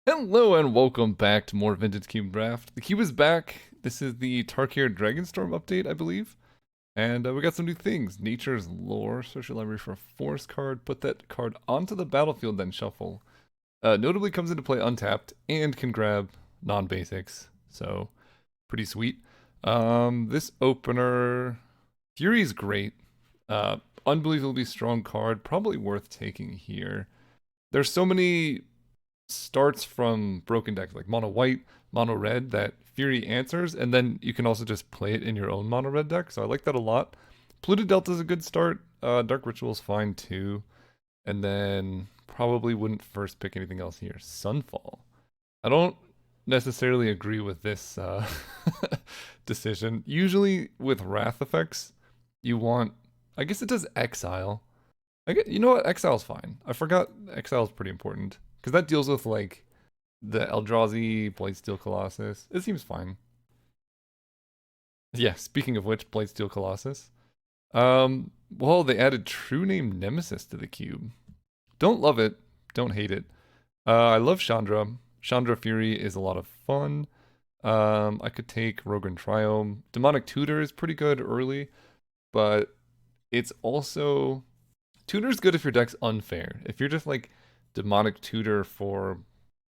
Hello and welcome back to more Vintage Cube Draft. The cube is back. This is the Tarkir Dragonstorm update, I believe. And we got some new things. Nature's Lore, social library for a forest card. Put that card onto the battlefield, then shuffle. Notably comes into play untapped and can grab non-basics. So, pretty sweet. This opener, Fury is great. Unbelievably strong card, probably worth taking here. There's so many starts from broken decks like mono white, mono red that Fury answers, and then you can also just play it in your own mono red deck. So I like that a lot. Polluted Delta is a good start. Dark Ritual is fine too. And then probably wouldn't first pick anything else here. Sunfall. I don't necessarily agree with this decision. Usually with Wrath effects, you want. I guess it does Exile. You know what? Exile's fine. I forgot Exile's pretty important. Because that deals with, like, the Eldrazi, Blightsteel Colossus. It seems fine. Yeah, speaking of which, Blightsteel Colossus. Well, they added True Name Nemesis to the cube. Don't love it. Don't hate it. I love Chandra. Chandra Fury is a lot of fun. I could take Rogran Triome. Demonic Tutor is pretty good early, but it's also... Tutor's good if your deck's unfair. If you're just, like, Demonic Tutor for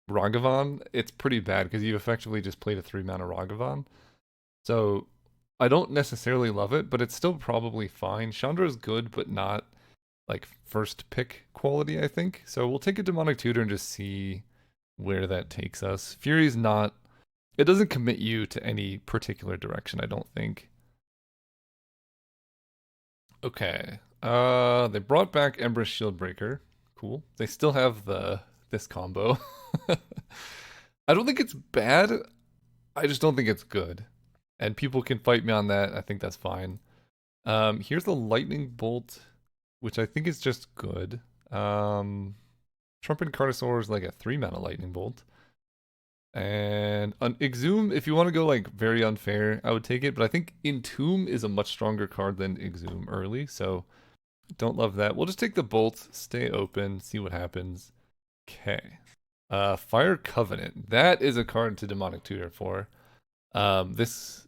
Ragavan, it's pretty bad because you effectively just played a 3-mana Ragavan. So I don't necessarily love it, but it's still probably fine. Chandra is good, but not like first pick quality, I think. So we'll take a Demonic Tutor and just see where that takes us. Fury's not, it doesn't commit you to any particular direction, I don't think. Okay. They brought back Ember Shieldbreaker. Cool. They still have this combo. I don't think it's bad. I just don't think it's good. And people can fight me on that. I think that's fine. Here's the Lightning Bolt, which I think is just good. Trumpet Carnosaur is like a 3-mana Lightning Bolt. And Exhume, if you want to go like very unfair, I would take it. But I think Entomb is a much stronger card than Exhume early. So don't love that. We'll just take the Bolt, stay open, see what happens. Okay. Fire Covenant. That is a card to Demonic Tutor for. This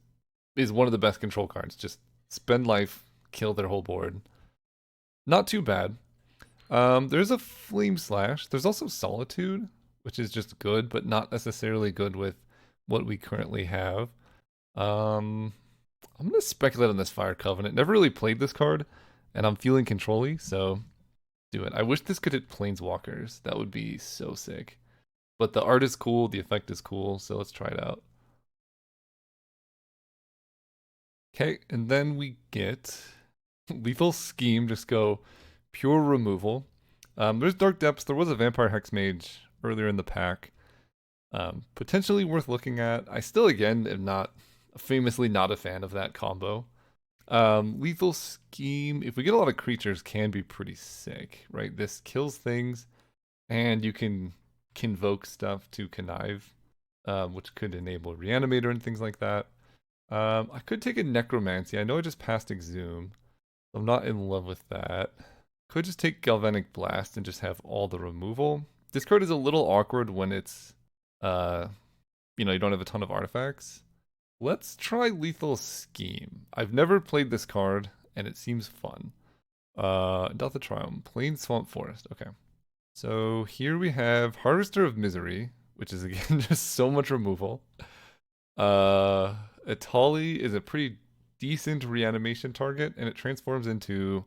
is one of the best control cards. Just spend life, kill their whole board. Not too bad. There's a Flame Slash. There's also Solitude, which is just good, but not necessarily good with what we currently have. I'm gonna speculate on this Fire Covenant. Never really played this card, and I'm feeling control-y, so do it. I wish this could hit Planeswalkers. That would be so sick. But the art is cool, the effect is cool, so let's try it out. Okay, and then we get Lethal Scheme, just go pure removal. There's Dark Depths, there was a Vampire Hexmage earlier in the pack. Potentially worth looking at. I still, again, am famously not a fan of that combo. Lethal Scheme, if we get a lot of creatures, can be pretty sick, right? This kills things, and you can convoke stuff to connive, which could enable Reanimator and things like that. I could take a Necromancy. I know I just passed Exhume. I'm not in love with that. Could just take Galvanic Blast and just have all the removal. This card is a little awkward when it's, you don't have a ton of artifacts. Let's try Lethal Scheme. I've never played this card, and it seems fun. Delta Triumph, Plain Swamp Forest. Okay. So here we have Harvester of Misery, which is again just so much removal. Atali is a pretty decent reanimation target, and it transforms into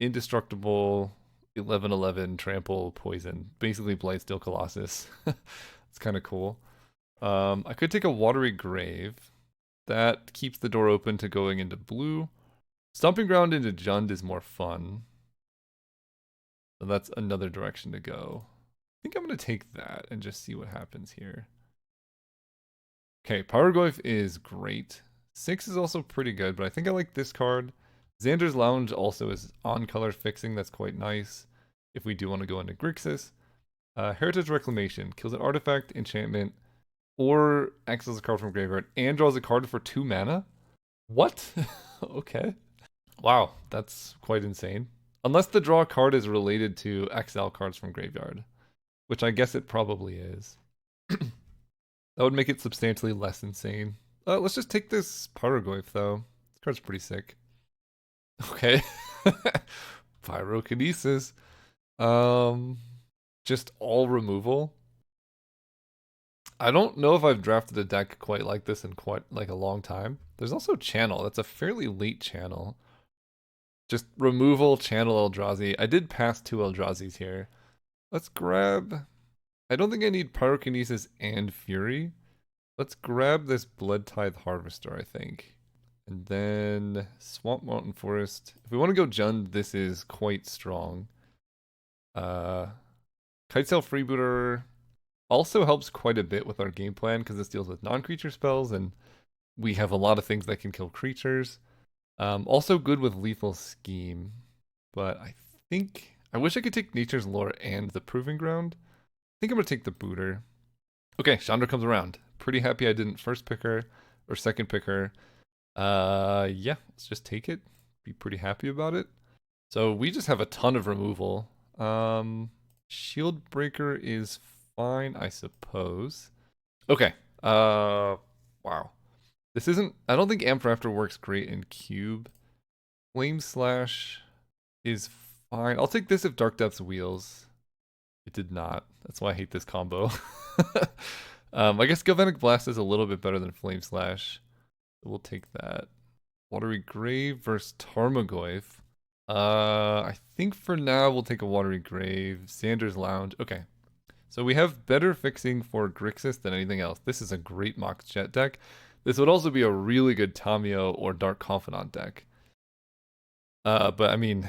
indestructible 11/11 trample poison, basically Blightsteel Colossus. It's kind of cool. I could take a Watery Grave. That keeps the door open to going into blue. Stomping Ground into Jund is more fun. So that's another direction to go. I think I'm going to take that and just see what happens here. Okay, Pyrogoyf is great. 6 is also pretty good, but I think I like this card. Xander's Lounge also is on color fixing. That's quite nice if we do want to go into Grixis. Heritage Reclamation kills an artifact, enchantment, or exiles a card from graveyard and draws a card for 2 mana. What? Okay. Wow, that's quite insane. Unless the draw card is related to exile cards from graveyard, which I guess it probably is. That would make it substantially less insane. Let's just take this Pyrogoyf, though. This card's pretty sick. Okay. Pyrokinesis. Um, just all removal. I don't know if I've drafted a deck quite like this in quite like a long time. There's also Channel. That's a fairly late Channel. Just removal, Channel Eldrazi. I did pass 2 Eldrazi's here. Let's grab... I don't think I need Pyrokinesis and Fury. Let's grab this Blood Tithe Harvester, I think. And then Swamp Mountain Forest. If we want to go Jund, this is quite strong. Kitesail Freebooter also helps quite a bit with our game plan because this deals with non-creature spells and we have a lot of things that can kill creatures. Also good with Lethal Scheme, but I think I wish I could take Nature's Lore and the Proving Ground. I think I'm gonna take the Booter. Okay, Chandra comes around. Pretty happy I didn't first pick her or second pick her. Yeah, let's just take it. Be pretty happy about it. So we just have a ton of removal. Shield Breaker is fine, I suppose. Okay. Wow. This isn't... I don't think Amp Rafter works great in Cube. Flame Slash is fine. I'll take this if Dark Depths wheels. It did not. That's why I hate this combo. I guess Galvanic Blast is a little bit better than Flame Slash. We'll take that. Watery Grave versus Tarmogoyf. I think for now we'll take a Watery Grave. Xander's Lounge. Okay. So we have better fixing for Grixis than anything else. This is a great Mox Jet deck. This would also be a really good Tamio or Dark Confidant deck. But I mean,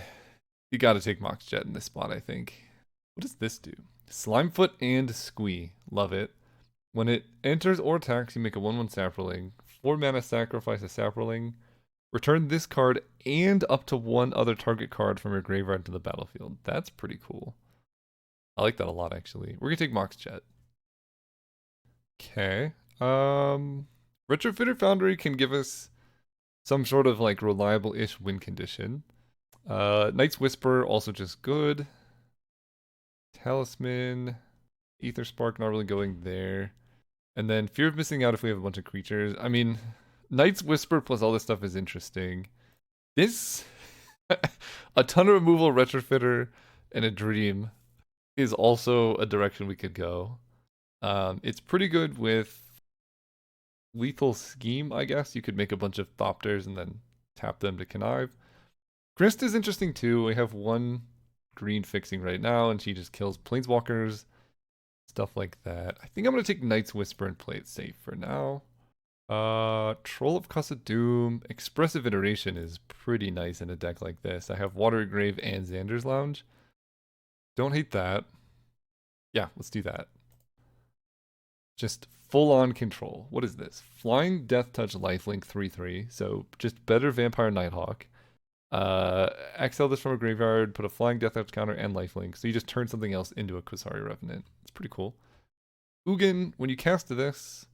you gotta take Mox Jet in this spot, I think. What does this do? Slimefoot and Squee. Love it. When it enters or attacks, you make a 1/1 Saproling. 4 mana sacrifice a Saproling. Return this card and up to 1 other target card from your graveyard to the battlefield. That's pretty cool. I like that a lot, actually. We're gonna take Mox Jet. Okay. Retrofitter Foundry can give us some sort of like reliable-ish win condition. Night's Whisper, also just good. Talisman. Aether Spark, not really going there. And then Fear of Missing Out if we have a bunch of creatures. I mean, Night's Whisper plus all this stuff is interesting. This, a ton of removal, Retrofitter, and a Dream is also a direction we could go. It's pretty good with Lethal Scheme, I guess. You could make a bunch of Thopters and then tap them to connive. Grist is interesting too. We have 1 green fixing right now, and she just kills Planeswalkers. Stuff like that. I think I'm going to take Night's Whisper and play it safe for now. Troll of Khazad-dûm. Expressive Iteration is pretty nice in a deck like this. I have Watery Grave and Xander's Lounge. Don't hate that. Yeah, let's do that. Just full-on control. What is this? Flying Death Touch Lifelink 3/3. So just better Vampire Nighthawk. Exile this from a graveyard, put a Flying Death Touch counter and lifelink. So you just turn something else into a Qasari Revenant. It's pretty cool. Ugin, when you cast this,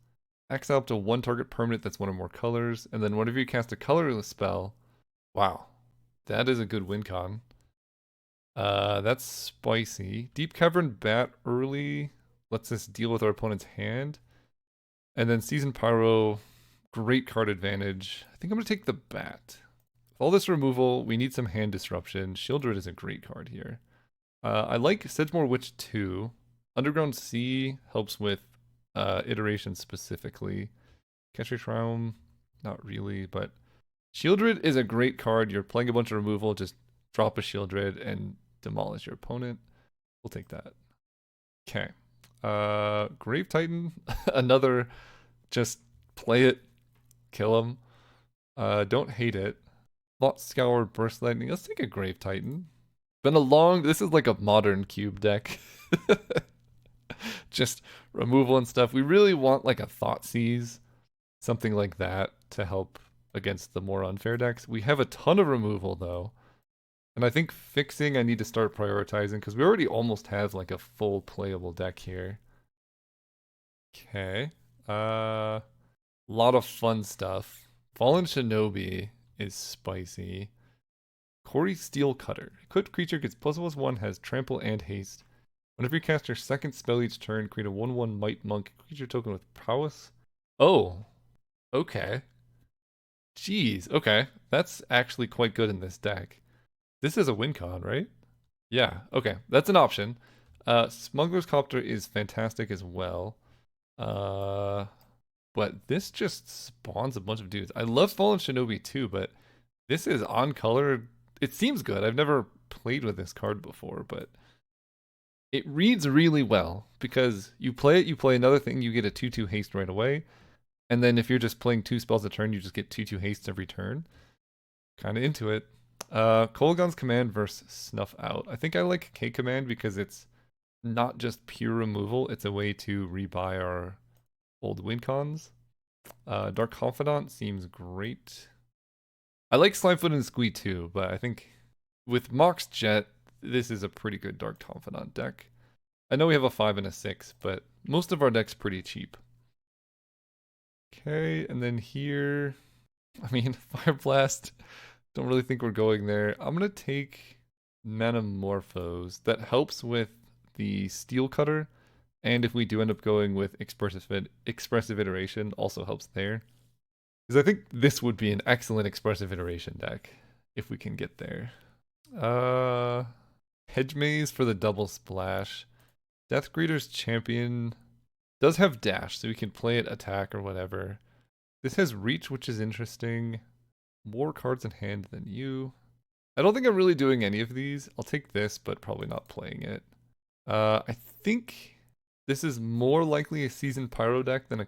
exile up to 1 target permanent that's 1 or more colors. And then whenever you cast a colorless spell, wow, that is a good win con. That's spicy. Deep Cavern Bat early lets us deal with our opponent's hand. And then Season Pyro, great card advantage. I think I'm going to take the Bat. All this removal, we need some hand disruption. Shieldred is a great card here. I like Sedgemoor Witch 2. Underground Sea helps with iteration specifically. Catcher Traum, not really, but Shieldred is a great card. You're playing a bunch of removal, just drop a Shieldred and demolish your opponent. We'll take that. Okay. Grave Titan, another just play it, kill him. Don't hate it. Lot Scour, Burst Lightning. Let's take a Grave Titan. Been a long... This is like a modern cube deck. Just removal and stuff. We really want like a Thoughtseize. Something like that to help against the more unfair decks. We have a ton of removal though. And I think fixing I need to start prioritizing because we already almost have like a full playable deck here. Okay. Lot of fun stuff. Fallen Shinobi is spicy. Corey Steel Cutter. Equipped creature gets +1/+1, has trample and haste. Whenever you cast your second spell each turn, create a 1/1 Might Monk creature token with prowess. Oh, okay. Jeez, okay. That's actually quite good in this deck. This is a win con, right? Yeah, okay. That's an option. Smuggler's Copter is fantastic as well. Uh, but this just spawns a bunch of dudes. I love Fallen Shinobi too, but this is on color. It seems good. I've never played with this card before, but it reads really well because you play it, you play another thing, you get a 2/2 haste right away. And then if you're just playing 2 spells a turn, you just get 2/2 haste every turn. Kind of into it. Kolaghan's Command versus Snuff Out. I think I like K Command because it's not just pure removal, it's a way to rebuy our old win cons. Dark Confidant seems great. I like Slimefoot and Squee too, but I think with Mox Jet, this is a pretty good Dark Confidant deck. I know we have a 5 and a 6, but most of our deck's pretty cheap. Okay, and then here, I mean, Fire Blast, don't really think we're going there. I'm going to take Manamorphose. That helps with the Steel Cutter, and if we do end up going with Expressive Iteration, also helps there. Because I think this would be an excellent Expressive Iteration deck, if we can get there. Hedge Maze for the double splash. Death Greeter's Champion does have dash, so we can play it attack or whatever. This has reach, which is interesting. More cards in hand than you. I don't think I'm really doing any of these. I'll take this, but probably not playing it. I think this is more likely a Seasoned Pyro deck than a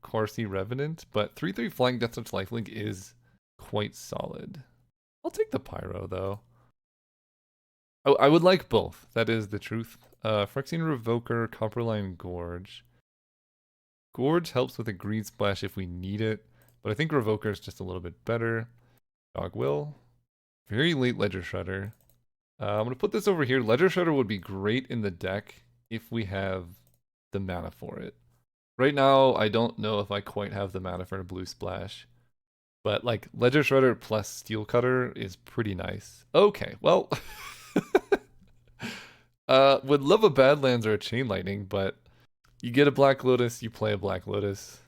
Corsi Revenant, but 3/3 Flying Death Touch Lifelink is quite solid. I'll take the Pyro, though. I would like both. That is the truth. Phyrexian Revoker, Copperline Gorge. Gorge helps with a Greed Splash if we need it, but I think Revoker is just a little bit better. Dogwill. Very late Ledger Shredder. I'm going to put this over here. Ledger Shredder would be great in the deck if we have the mana for it. Right now, I don't know if I quite have the mana for a Blue Splash. But like Ledger Shredder plus Steel Cutter is pretty nice. Okay, well... would love a Badlands or a Chain Lightning, but you get a Black Lotus, you play a Black Lotus.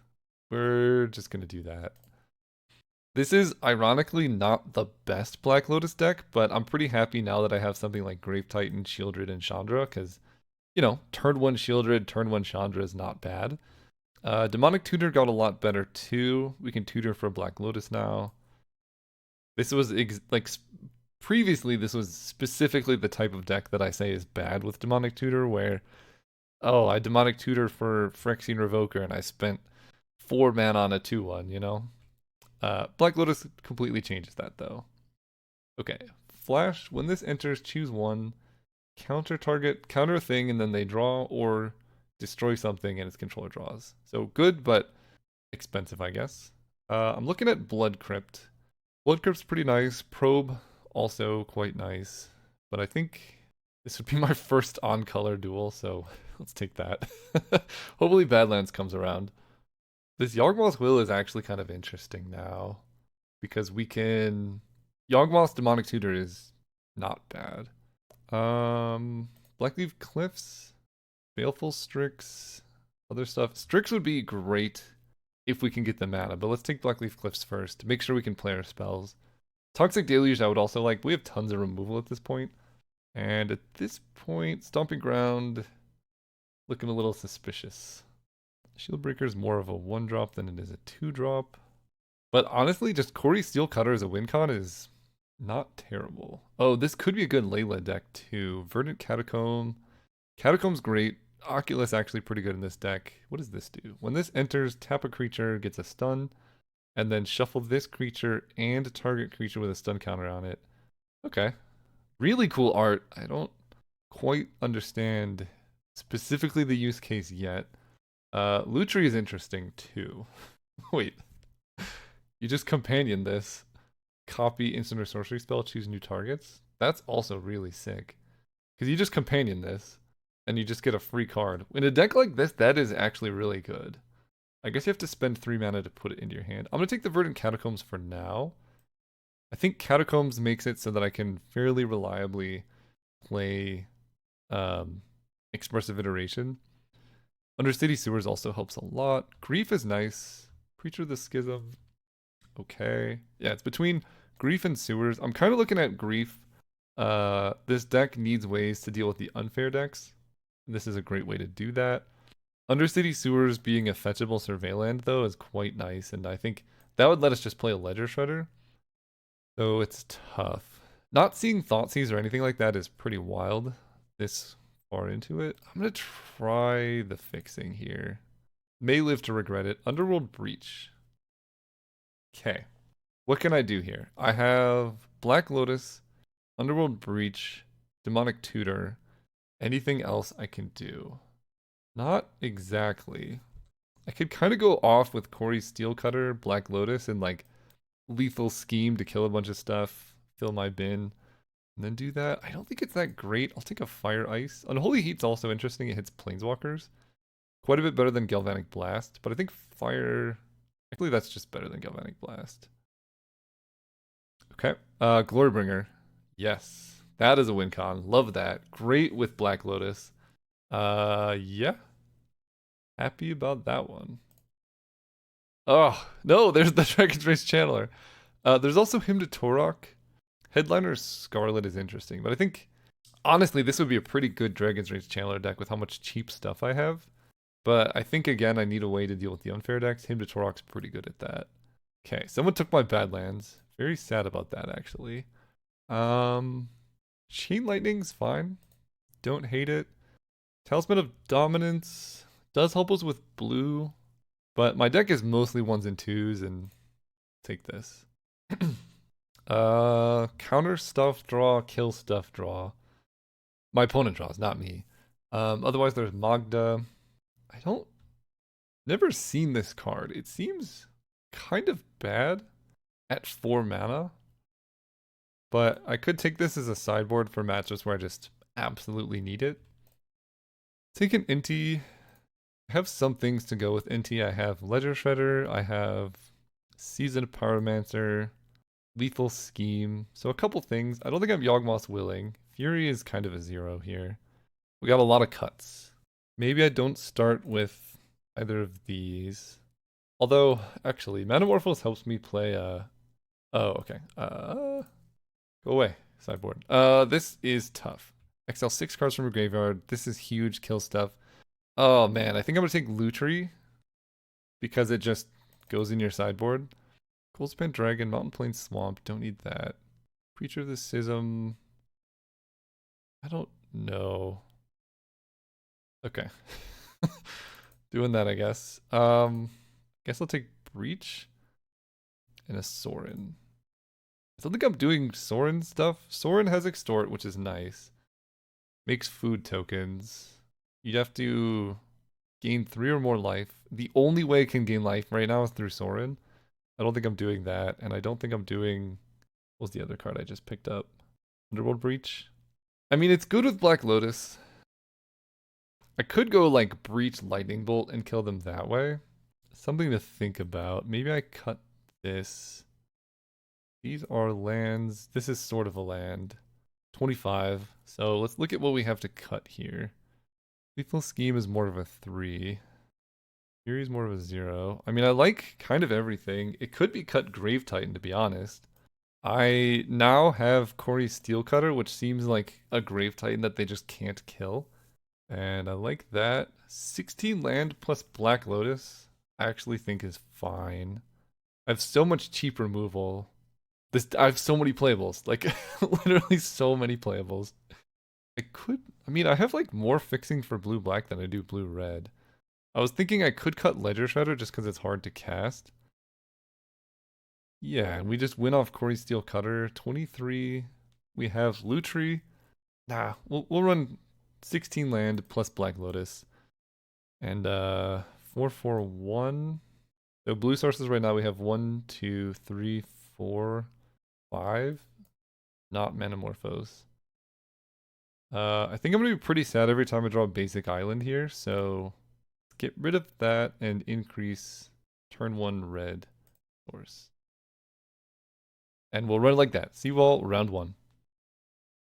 We're just going to do that. This is ironically not the best Black Lotus deck, but I'm pretty happy now that I have something like Grave Titan, Shieldred, and Chandra, because, you know, turn 1 Shieldred, turn 1 Chandra is not bad. Demonic Tutor got a lot better too. We can tutor for Black Lotus now. This was previously, this was specifically the type of deck that I say is bad with Demonic Tutor, where, oh, I Demonic Tutor for Phyrexian Revoker and I spent 4 mana on a 2/1, you know? Black Lotus completely changes that, though. Okay, Flash, when this enters, choose one, counter target, counter a thing, and then they draw, or destroy something and its controller draws. So good, but expensive, I guess. I'm looking at Blood Crypt. Blood Crypt's pretty nice. Probe, also quite nice. But I think this would be my first on-color duel, so let's take that. Hopefully Badlands comes around. This Yawgmoth's Will is actually kind of interesting now, because we can... Yawgmoth's Demonic Tutor is not bad. Blackleaf Cliffs, Baleful Strix, other stuff. Strix would be great if we can get the mana, but let's take Blackleaf Cliffs first to make sure we can play our spells. Toxic Deluge I would also like. We have tons of removal at this point. And at this point, Stomping Ground looking a little suspicious. Shieldbreaker is more of a 1-drop than it is a 2-drop. But honestly, just Corey Steel Cutter as a win con is not terrible. Oh, this could be a good Layla deck too. Verdant Catacomb. Catacomb's great. Oculus actually pretty good in this deck. What does this do? When this enters, tap a creature, gets a stun, and then shuffle this creature and target creature with a stun counter on it. Okay. Really cool art. I don't quite understand specifically the use case yet. Lutri is interesting too. Wait. You just companion this. Copy instant or sorcery spell, choose new targets. That's also really sick. Because you just companion this, and you just get a free card. In a deck like this, that is actually really good. I guess you have to spend 3 mana to put it into your hand. I'm going to take the Verdant Catacombs for now. I think Catacombs makes it so that I can fairly reliably play expressive iteration. Undercity Sewers also helps a lot. Grief is nice. Creature of the Schism. Okay. Yeah, it's between Grief and Sewers. I'm kind of looking at Grief. This deck needs ways to deal with the unfair decks. This is a great way to do that. Undercity Sewers being a fetchable Surveilland, though, is quite nice, and I think that would let us just play a Ledger Shredder. So it's tough. Not seeing Thoughtseize or anything like that is pretty wild this far into it. I'm going to try the fixing here. May live to regret it. Underworld Breach. Okay. What can I do here? I have Black Lotus, Underworld Breach, Demonic Tutor. Anything else I can do? Not exactly. I could kind of go off with Corey Steelcutter, Black Lotus, and like Lethal Scheme to kill a bunch of stuff, fill my bin, and then do that. I don't think it's that great. I'll take a Fire Ice. Unholy Heat's also interesting. It hits Planeswalkers. Quite a bit better than Galvanic Blast, but I think Fire... Actually, that's just better than Galvanic Blast. Okay. Glorybringer. Yes. That is a win con. Love that. Great with Black Lotus. Yeah. Happy about that one. Oh, no, there's the Dragon's Race Channeler. There's also Hymn to Torok. Headliner Scarlet is interesting, but I think, honestly, this would be a pretty good Dragon's Race Channeler deck with how much cheap stuff I have. But I think, again, I need a way to deal with the unfair decks. Hymn to Torok's pretty good at that. Okay, someone took my Badlands. Very sad about that, actually. Chain Lightning's fine. Don't hate it. Talisman of Dominance does help us with blue, but my deck is mostly 1s and 2s, and take this. Counter stuff draw, kill stuff draw. My opponent draws, not me. Otherwise there's Magda. Never seen this card. It seems kind of bad at 4 mana. But I could take this as a sideboard for matchups where I just absolutely need it. Take an Inti. I have some things to go with Inti. I have Ledger Shredder. I have Seasoned Pyromancer. Lethal Scheme. So a couple things. I don't think I'm Yawgmoth's Willing. Fury is kind of a 0 here. We got a lot of cuts. Maybe I don't start with either of these. Although, actually, Manamorphose helps me play oh, okay. Go away, sideboard. This is tough. Exile 6 cards from your graveyard. This is huge kill stuff. Oh man, I think I'm gonna take Lutri because it just goes in your sideboard. Goldspan Dragon, Mountain Plain Swamp, don't need that. Creature of the Schism. I don't know. Okay. Doing that, I guess. Guess I'll take Breach and a Sorin. I don't think I'm doing Sorin stuff. Sorin has Extort, which is nice. Makes food tokens. You'd have to gain 3 or more life. The only way I can gain life right now is through Sorin. I don't think I'm doing that, and I don't think I'm doing... What was the other card I just picked up? Underworld Breach? I mean, it's good with Black Lotus. I could go, like, Breach Lightning Bolt and kill them that way. Something to think about. Maybe I cut this. These are lands. This is sort of a land. 25. So let's look at what we have to cut here. Lethal Scheme is more of a 3. Fury is more of a 0. I mean, I like kind of everything. It could be cut Grave Titan, to be honest. I now have Corey Steelcutter, which seems like a Grave Titan that they just can't kill. And I like that. 16 land plus Black Lotus, I actually think is fine. I have so much cheap removal. I have so many playables. Like, literally so many playables. I mean, I have like more fixing for blue-black than I do blue-red. I was thinking I could cut Ledger Shredder just because it's hard to cast. Yeah, and we just win off Corey Steelcutter. 23. We have Lutri. Nah, we'll run 16 land plus Black Lotus. And 4-4-1. So blue sources right now we have 1, 2, 3, 4, 5. Not Manamorphose. I think I'm gonna be pretty sad every time I draw a basic island here, so get rid of that and increase turn 1 red source. And we'll run it like that. Seawall, round 1.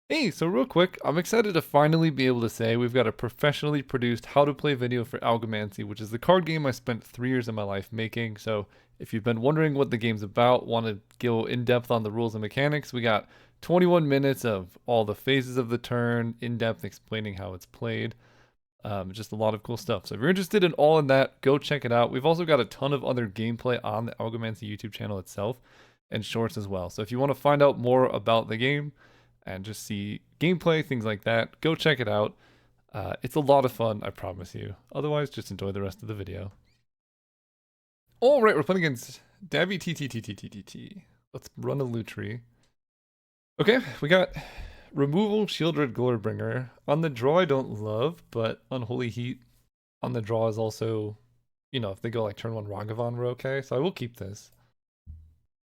Hey, so real quick, I'm excited to finally be able to say we've got a professionally produced how to play video for Algomancy, which is the card game I spent 3 years of my life making. So if you've been wondering what the game's about, want to go in depth on the rules and mechanics, we got 21 minutes of all the phases of the turn, in depth explaining how it's played. Just a lot of cool stuff. So if you're interested in all in that, go check it out. We've also got a ton of other gameplay on the Algomancy YouTube channel itself and shorts as well. So if you want to find out more about the game, and just see gameplay, things like that, go check it out. It's a lot of fun, I promise you. Otherwise, just enjoy the rest of the video. All right, we're playing against Davy TTTTTTT. Let's run a Lutri. Okay, we got removal, Shieldred, Glorybringer. On the draw, I don't love, but Unholy Heat on the draw is also, you know, if they go like turn 1 Ragavan, we're okay. So I will keep this.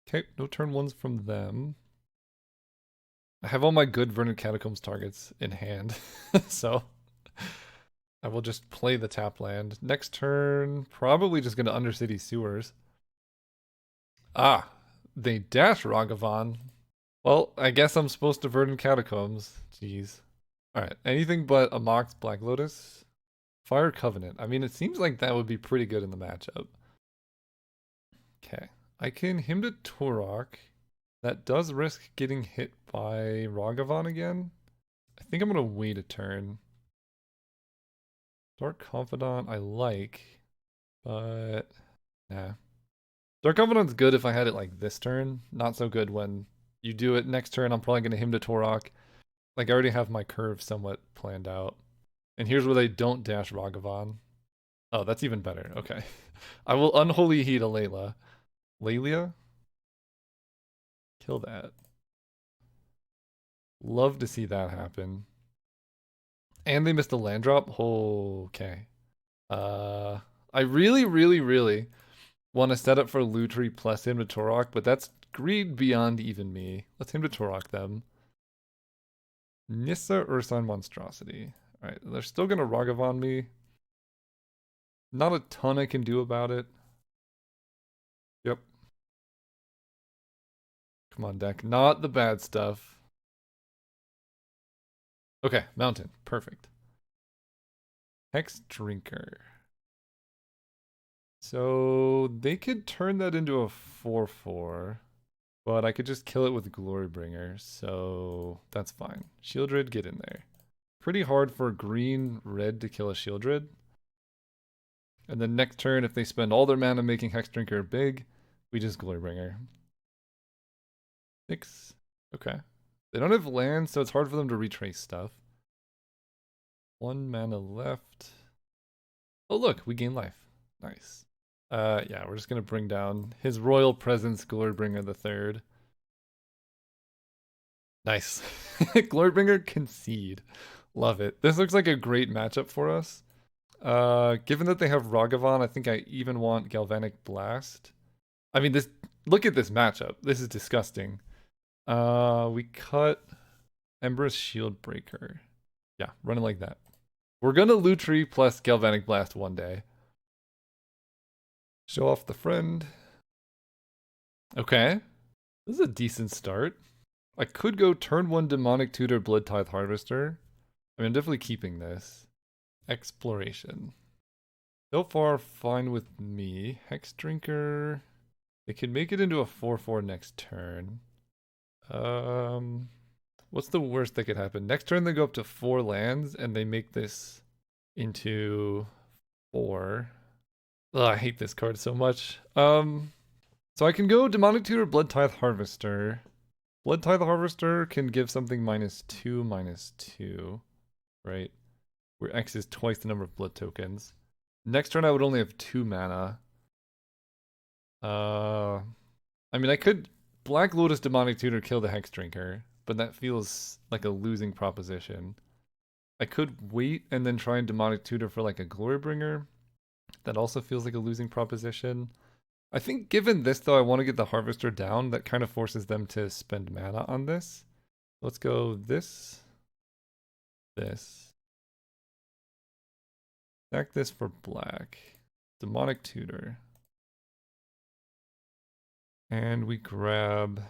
Okay, no turn 1s from them. I have all my good Verdant Catacombs targets in hand, so I will just play the tap land. Next turn, probably just going to Undercity Sewers. Ah, they dash Ragavan. Well, I guess I'm supposed to Verdant Catacombs. Jeez. Alright, anything but a Mox Black Lotus. Fire Covenant. I mean, it seems like that would be pretty good in the matchup. Okay. I can Hymn to Torok. That does risk getting hit by Ragavan again. I think I'm going to wait a turn. Dark Confidant I like, but nah. Dark Confidant's good if I had it like this turn. Not so good when you do it next turn. I'm probably going to Hymn to Torok. Like I already have my curve somewhat planned out. And here's where they don't dash Ragavan. Oh, that's even better. Okay. I will Unholy Heat a Layla. Lelia? Kill that. Love to see that happen. And they missed a land drop? Okay. I really want to set up for Lutri plus Hymn to Torok, but that's greed beyond even me. Let's Hymn to Torok them. Nissa Ursine Monstrosity. Alright, they're still gonna Ragavan me. Not a ton I can do about it. Yep. Come on, deck. Not the bad stuff. Okay, Mountain. Perfect. Hex Drinker. So they could turn that into a 4/4, but I could just kill it with Glorybringer, so that's fine. Shieldred, get in there. Pretty hard for green red to kill a Shieldred. And then next turn, if they spend all their mana making Hex Drinker big, we just Glorybringer. 6. Okay. They don't have lands, so it's hard for them to retrace stuff. 1 mana left. Oh look, we gain life. Nice. Yeah, we're just gonna bring down his Royal Presence, Glorybringer the Third. Nice. Glorybringer concede. Love it. This looks like a great matchup for us. Given that they have Ragavan, I think I even want Galvanic Blast. I mean, look at this matchup. This is disgusting. We cut Emberous Shield Breaker. Yeah, running like that. We're gonna Lutri plus Galvanic Blast one day. Show off the friend. Okay. This is a decent start. I could go turn 1 Demonic Tutor Blood Tithe Harvester. I mean, I'm definitely keeping this. Exploration. So far, fine with me. Hex Drinker. They can make it into a 4/4 next turn. What's the worst that could happen? Next turn they go up to 4 lands and they make this into 4. Ugh, I hate this card so much. So I can go Demonic Tutor, Blood Tithe Harvester. Blood Tithe Harvester can give something -2/-2, right? Where X is twice the number of blood tokens. Next turn I would only have 2 mana. I mean I could Black Lotus Demonic Tutor kill the Hex Drinker, but that feels like a losing proposition. I could wait and then try and Demonic Tutor for like a Glorybringer. That also feels like a losing proposition. I think given this though, I want to get the Harvester down. That kind of forces them to spend mana on this. Let's go this. Stack this for black. Demonic Tutor. And we grab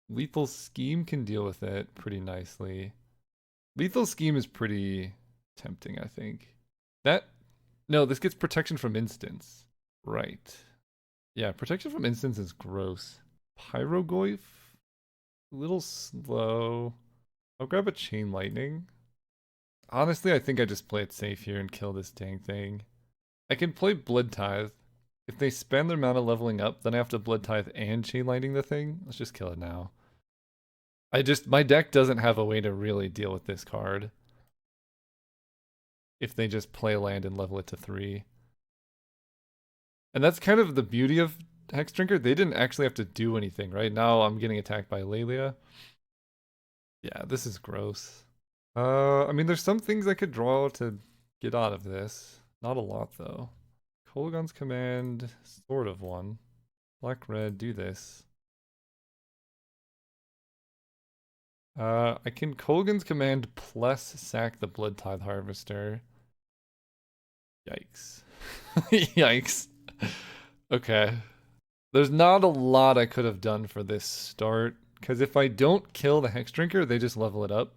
Lethal Scheme can deal with it pretty nicely. Lethal Scheme is pretty tempting, I think. That no, this gets protection from instants. Right. Yeah, protection from instants is gross. Pyrogoyf? A little slow. I'll grab a Chain Lightning. Honestly, I think I just play it safe here and kill this dang thing. I can play Blood Tithe. If they spend their mana leveling up, then I have to Blood Tithe and Chain Lightning the thing. Let's just kill it now. My deck doesn't have a way to really deal with this card. If they just play land and level it to 3. And that's kind of the beauty of Hexdrinker. They didn't actually have to do anything, right? Now I'm getting attacked by Lelia. Yeah, this is gross. I mean, there's some things I could draw to get out of this. Not a lot, though. Kolaghan's Command, sort of one. Black, red, do this. I can Kolaghan's Command plus sack the Blood Tithe Harvester. Yikes. Yikes. Okay. There's not a lot I could have done for this start, because if I don't kill the Hexdrinker, they just level it up.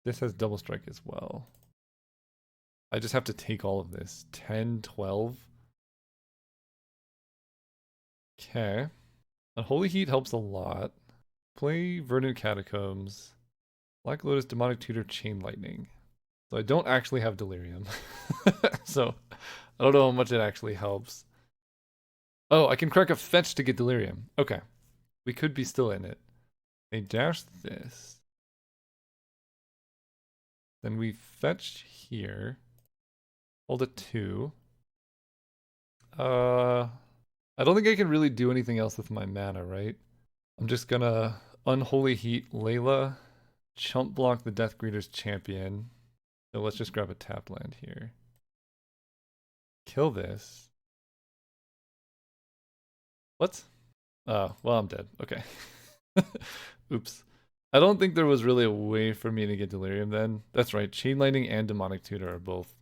This has double strike as well. I just have to take all of this. 10, 12. Okay. Unholy Heat helps a lot. Play Verdant Catacombs. Black Lotus, Demonic Tutor, Chain Lightning. So I don't actually have Delirium. So I don't know how much it actually helps. Oh, I can crack a fetch to get Delirium. Okay. We could be still in it. They dash this. Then we fetch here. Hold a 2. I don't think I can really do anything else with my mana, right? I'm just gonna Unholy Heat Layla, chump block the Death Greeter's Champion. So let's just grab a tap land here. Kill this. What? Oh, well, I'm dead. Okay. Oops. I don't think there was really a way for me to get Delirium then. That's right. Chain Lightning and Demonic Tutor are both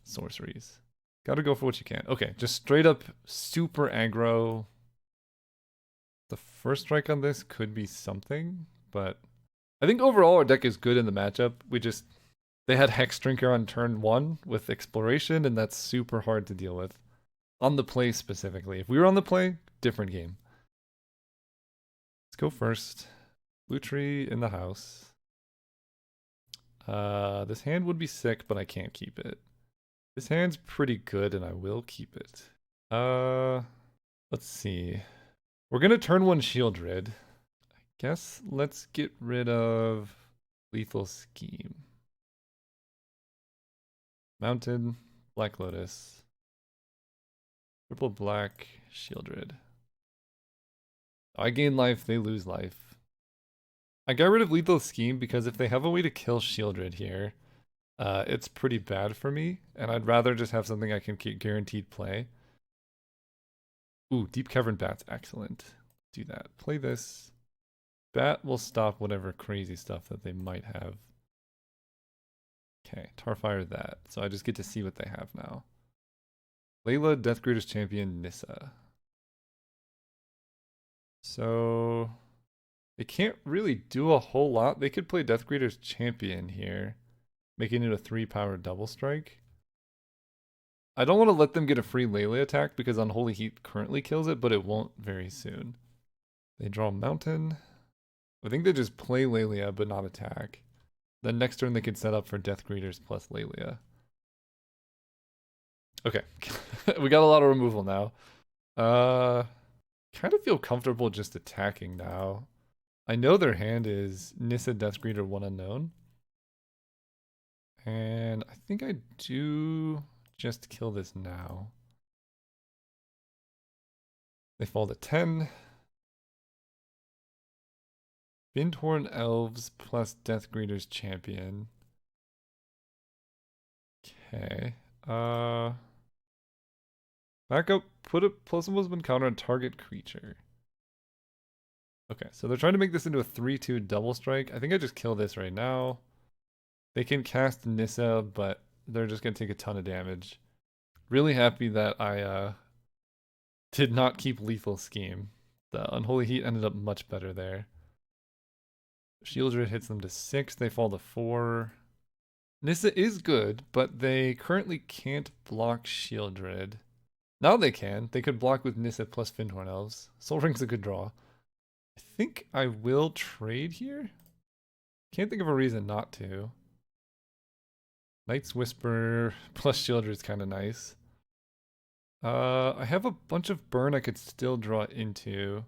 sorceries. Gotta go for what you can. Okay, just straight up super aggro. The first strike on this could be something, but I think overall our deck is good in the matchup. They had Hexdrinker on turn 1 with Exploration, and that's super hard to deal with. On the play specifically. If we were on the play, different game. Let's go first. Blue Tree in the house. This hand would be sick, but I can't keep it. This hand's pretty good, and I will keep it. Let's see. We're gonna turn 1 Shieldred. I guess let's get rid of Lethal Scheme. Mountain, Black Lotus. Triple black, Shieldred. I gain life, they lose life. I got rid of Lethal Scheme because if they have a way to kill Shieldred here, it's pretty bad for me, and I'd rather just have something I can keep guaranteed play. Ooh, Deep Cavern Bat's excellent. Do that. Play this. Bat will stop whatever crazy stuff that they might have. Okay, Tarfire that. So I just get to see what they have now. Layla, Death Greeter's Champion, Nissa. So they can't really do a whole lot. They could play Death Greeter's Champion here, making it a 3-power double strike. I don't want to let them get a free Layla attack because Unholy Heat currently kills it, but it won't very soon. They draw Mountain. I think they just play Lelia but not attack. Then next turn they can set up for Death Greeters plus Lelia. Okay. We got a lot of removal now. Kind of feel comfortable just attacking now. I know their hand is Nissa, Death Greeter, 1 unknown. And I think I do just kill this now. They fall to 10. Bindhorn Elves plus Death Greeter's Champion. Okay. Back up, put a plus +1 counter on target creature. Okay, so they're trying to make this into a 3-2 double strike. I think I just kill this right now. They can cast Nissa, but they're just going to take a ton of damage. Really happy that I did not keep Lethal Scheme. The Unholy Heat ended up much better there. Shieldred hits them to 6, they fall to 4. Nissa is good, but they currently can't block Shieldred. Now they can. They could block with Nissa plus Fyndhorn Elves. Sol Ring's a good draw. I think I will trade here. Can't think of a reason not to. Night's Whisper plus Shieldred is kind of nice. I have a bunch of burn I could still draw into.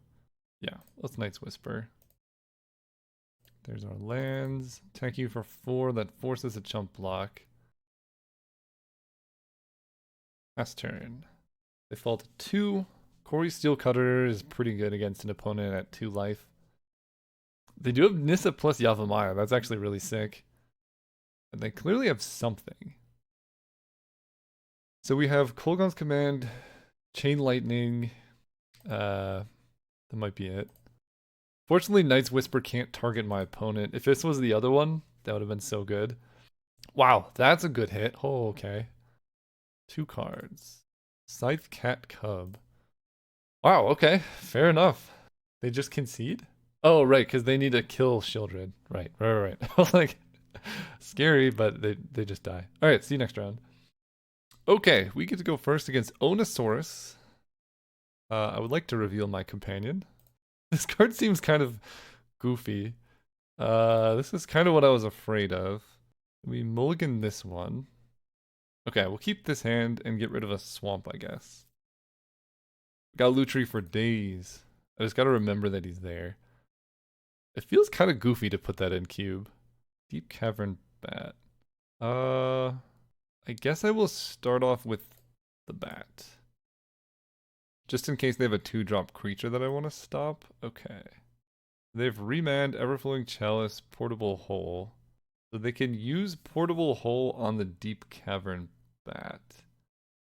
Yeah, let's Night's Whisper. There's our lands. Attack you for 4. That forces a chump block. Last turn. They fall to 2. Corey Steelcutter is pretty good against an opponent at 2 life. They do have Nissa plus Yavimaya. That's actually really sick. And they clearly have something. So we have Kolaghan's Command, Chain Lightning. That might be it. Fortunately, Night's Whisper can't target my opponent. If this was the other one, that would have been so good. Wow, that's a good hit. Oh, okay. 2 cards. Scythe Cat Cub. Wow, okay. Fair enough. They just concede? Oh, right, because they need to kill Shieldred. Right. I was like, scary, but they just die. Alright, see you next round. Okay, we get to go first against Onosaurus. I would like to reveal my companion. This card seems kind of goofy. This is kind of what I was afraid of. We mulligan this one. Okay, we'll keep this hand and get rid of a swamp, I guess. Got Lutri for days. I just gotta remember that he's there. It feels kind of goofy to put that in cube. Deep Cavern Bat. I guess I will start off with the bat. Just in case they have a 2-drop creature that I want to stop. Okay. They have Remand, Everflowing Chalice, Portable Hole. So they can use Portable Hole on the Deep Cavern Bat.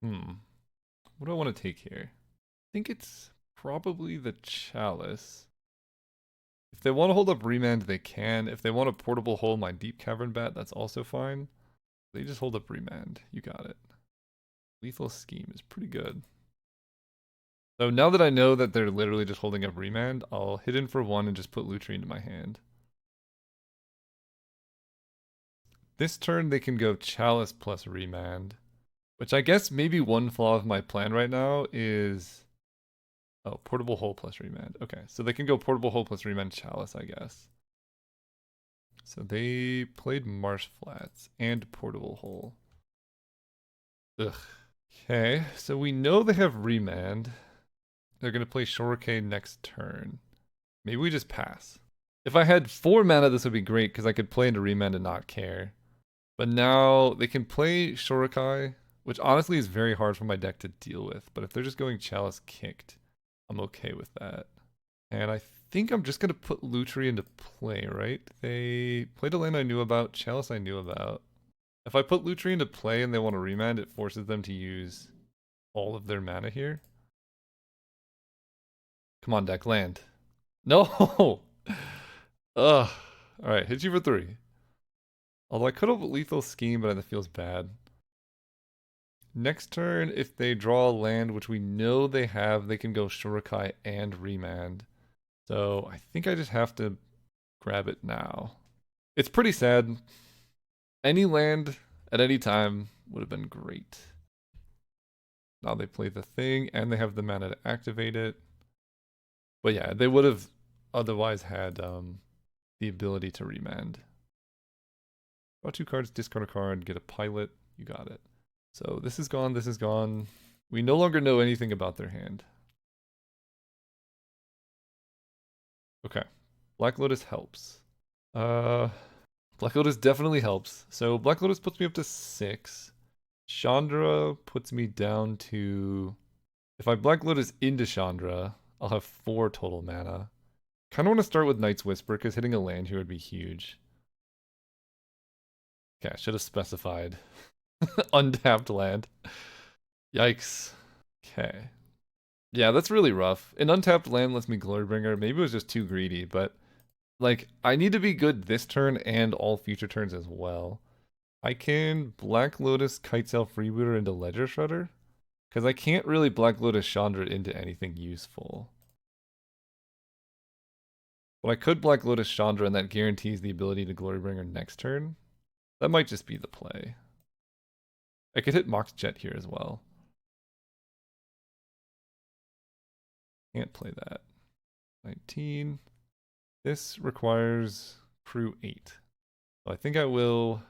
What do I want to take here? I think it's probably the Chalice. If they want to hold up Remand, they can. If they want a Portable Hole my Deep Cavern Bat, that's also fine. They just hold up Remand. You got it. Lethal Scheme is pretty good. So now that I know that they're literally just holding up Remand, I'll hit in for 1 and just put Lutri into my hand. This turn they can go Chalice plus Remand, which I guess maybe one flaw of my plan right now is... Oh, Portable Hole plus Remand. Okay, so they can go Portable Hole plus Remand Chalice, I guess. So they played Marsh Flats and Portable Hole. Ugh. Okay, so we know they have Remand. They're going to play Shurikei next turn. Maybe we just pass. If I had 4 mana, this would be great because I could play into Remand and not care. But now they can play Shurikei, which honestly is very hard for my deck to deal with. But if they're just going Chalice kicked, I'm okay with that. And I think I'm just going to put Lutri into play, right? They played a land I knew about, Chalice I knew about. If I put Lutri into play and they want to Remand, it forces them to use all of their mana here. Come on, deck, land. No! Ugh. Alright, hit you for 3. Although I could have Lethal Scheme, but that feels bad. Next turn, if they draw a land, which we know they have, they can go Shurikei and Remand. So I think I just have to grab it now. It's pretty sad. Any land at any time would have been great. Now they play the thing, and they have the mana to activate it. But yeah, they would have otherwise had the ability to Remand. Draw 2 cards, discard a card, get a pilot. You got it. So this is gone, this is gone. We no longer know anything about their hand. Okay. Black Lotus helps. Black Lotus definitely helps. So Black Lotus puts me up to 6. Chandra puts me down to... If I Black Lotus into Chandra, I'll have 4 total mana. Kind of want to start with Night's Whisper, because hitting a land here would be huge. Okay, I should have specified. Untapped land. Yikes. Okay. Yeah, that's really rough. An untapped land lets me Glorybringer. Maybe it was just too greedy, but... Like, I need to be good this turn and all future turns as well. I can Black Lotus Kitesail Freebooter into Ledger Shredder. Because I can't really Black Lotus Chandra into anything useful. But I could Black Lotus Chandra, and that guarantees the ability to Glorybringer next turn. That might just be the play. I could hit Mox Jet here as well. Can't play that. 19. This requires crew 8. So I think I will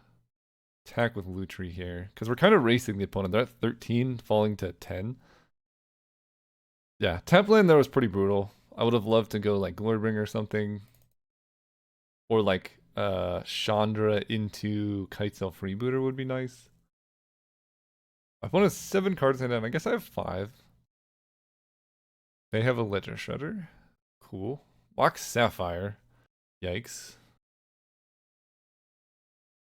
attack with Lutri here, because we're kind of racing the opponent. They're at 13, falling to 10. Yeah, tap land there was pretty brutal. I would have loved to go like Glorybringer or something. Or like Chandra into Kitesail Freebooter would be nice. I've won 7 cards in hand. I guess I have 5. They have a Ledger Shredder. Cool. Mox Sapphire. Yikes.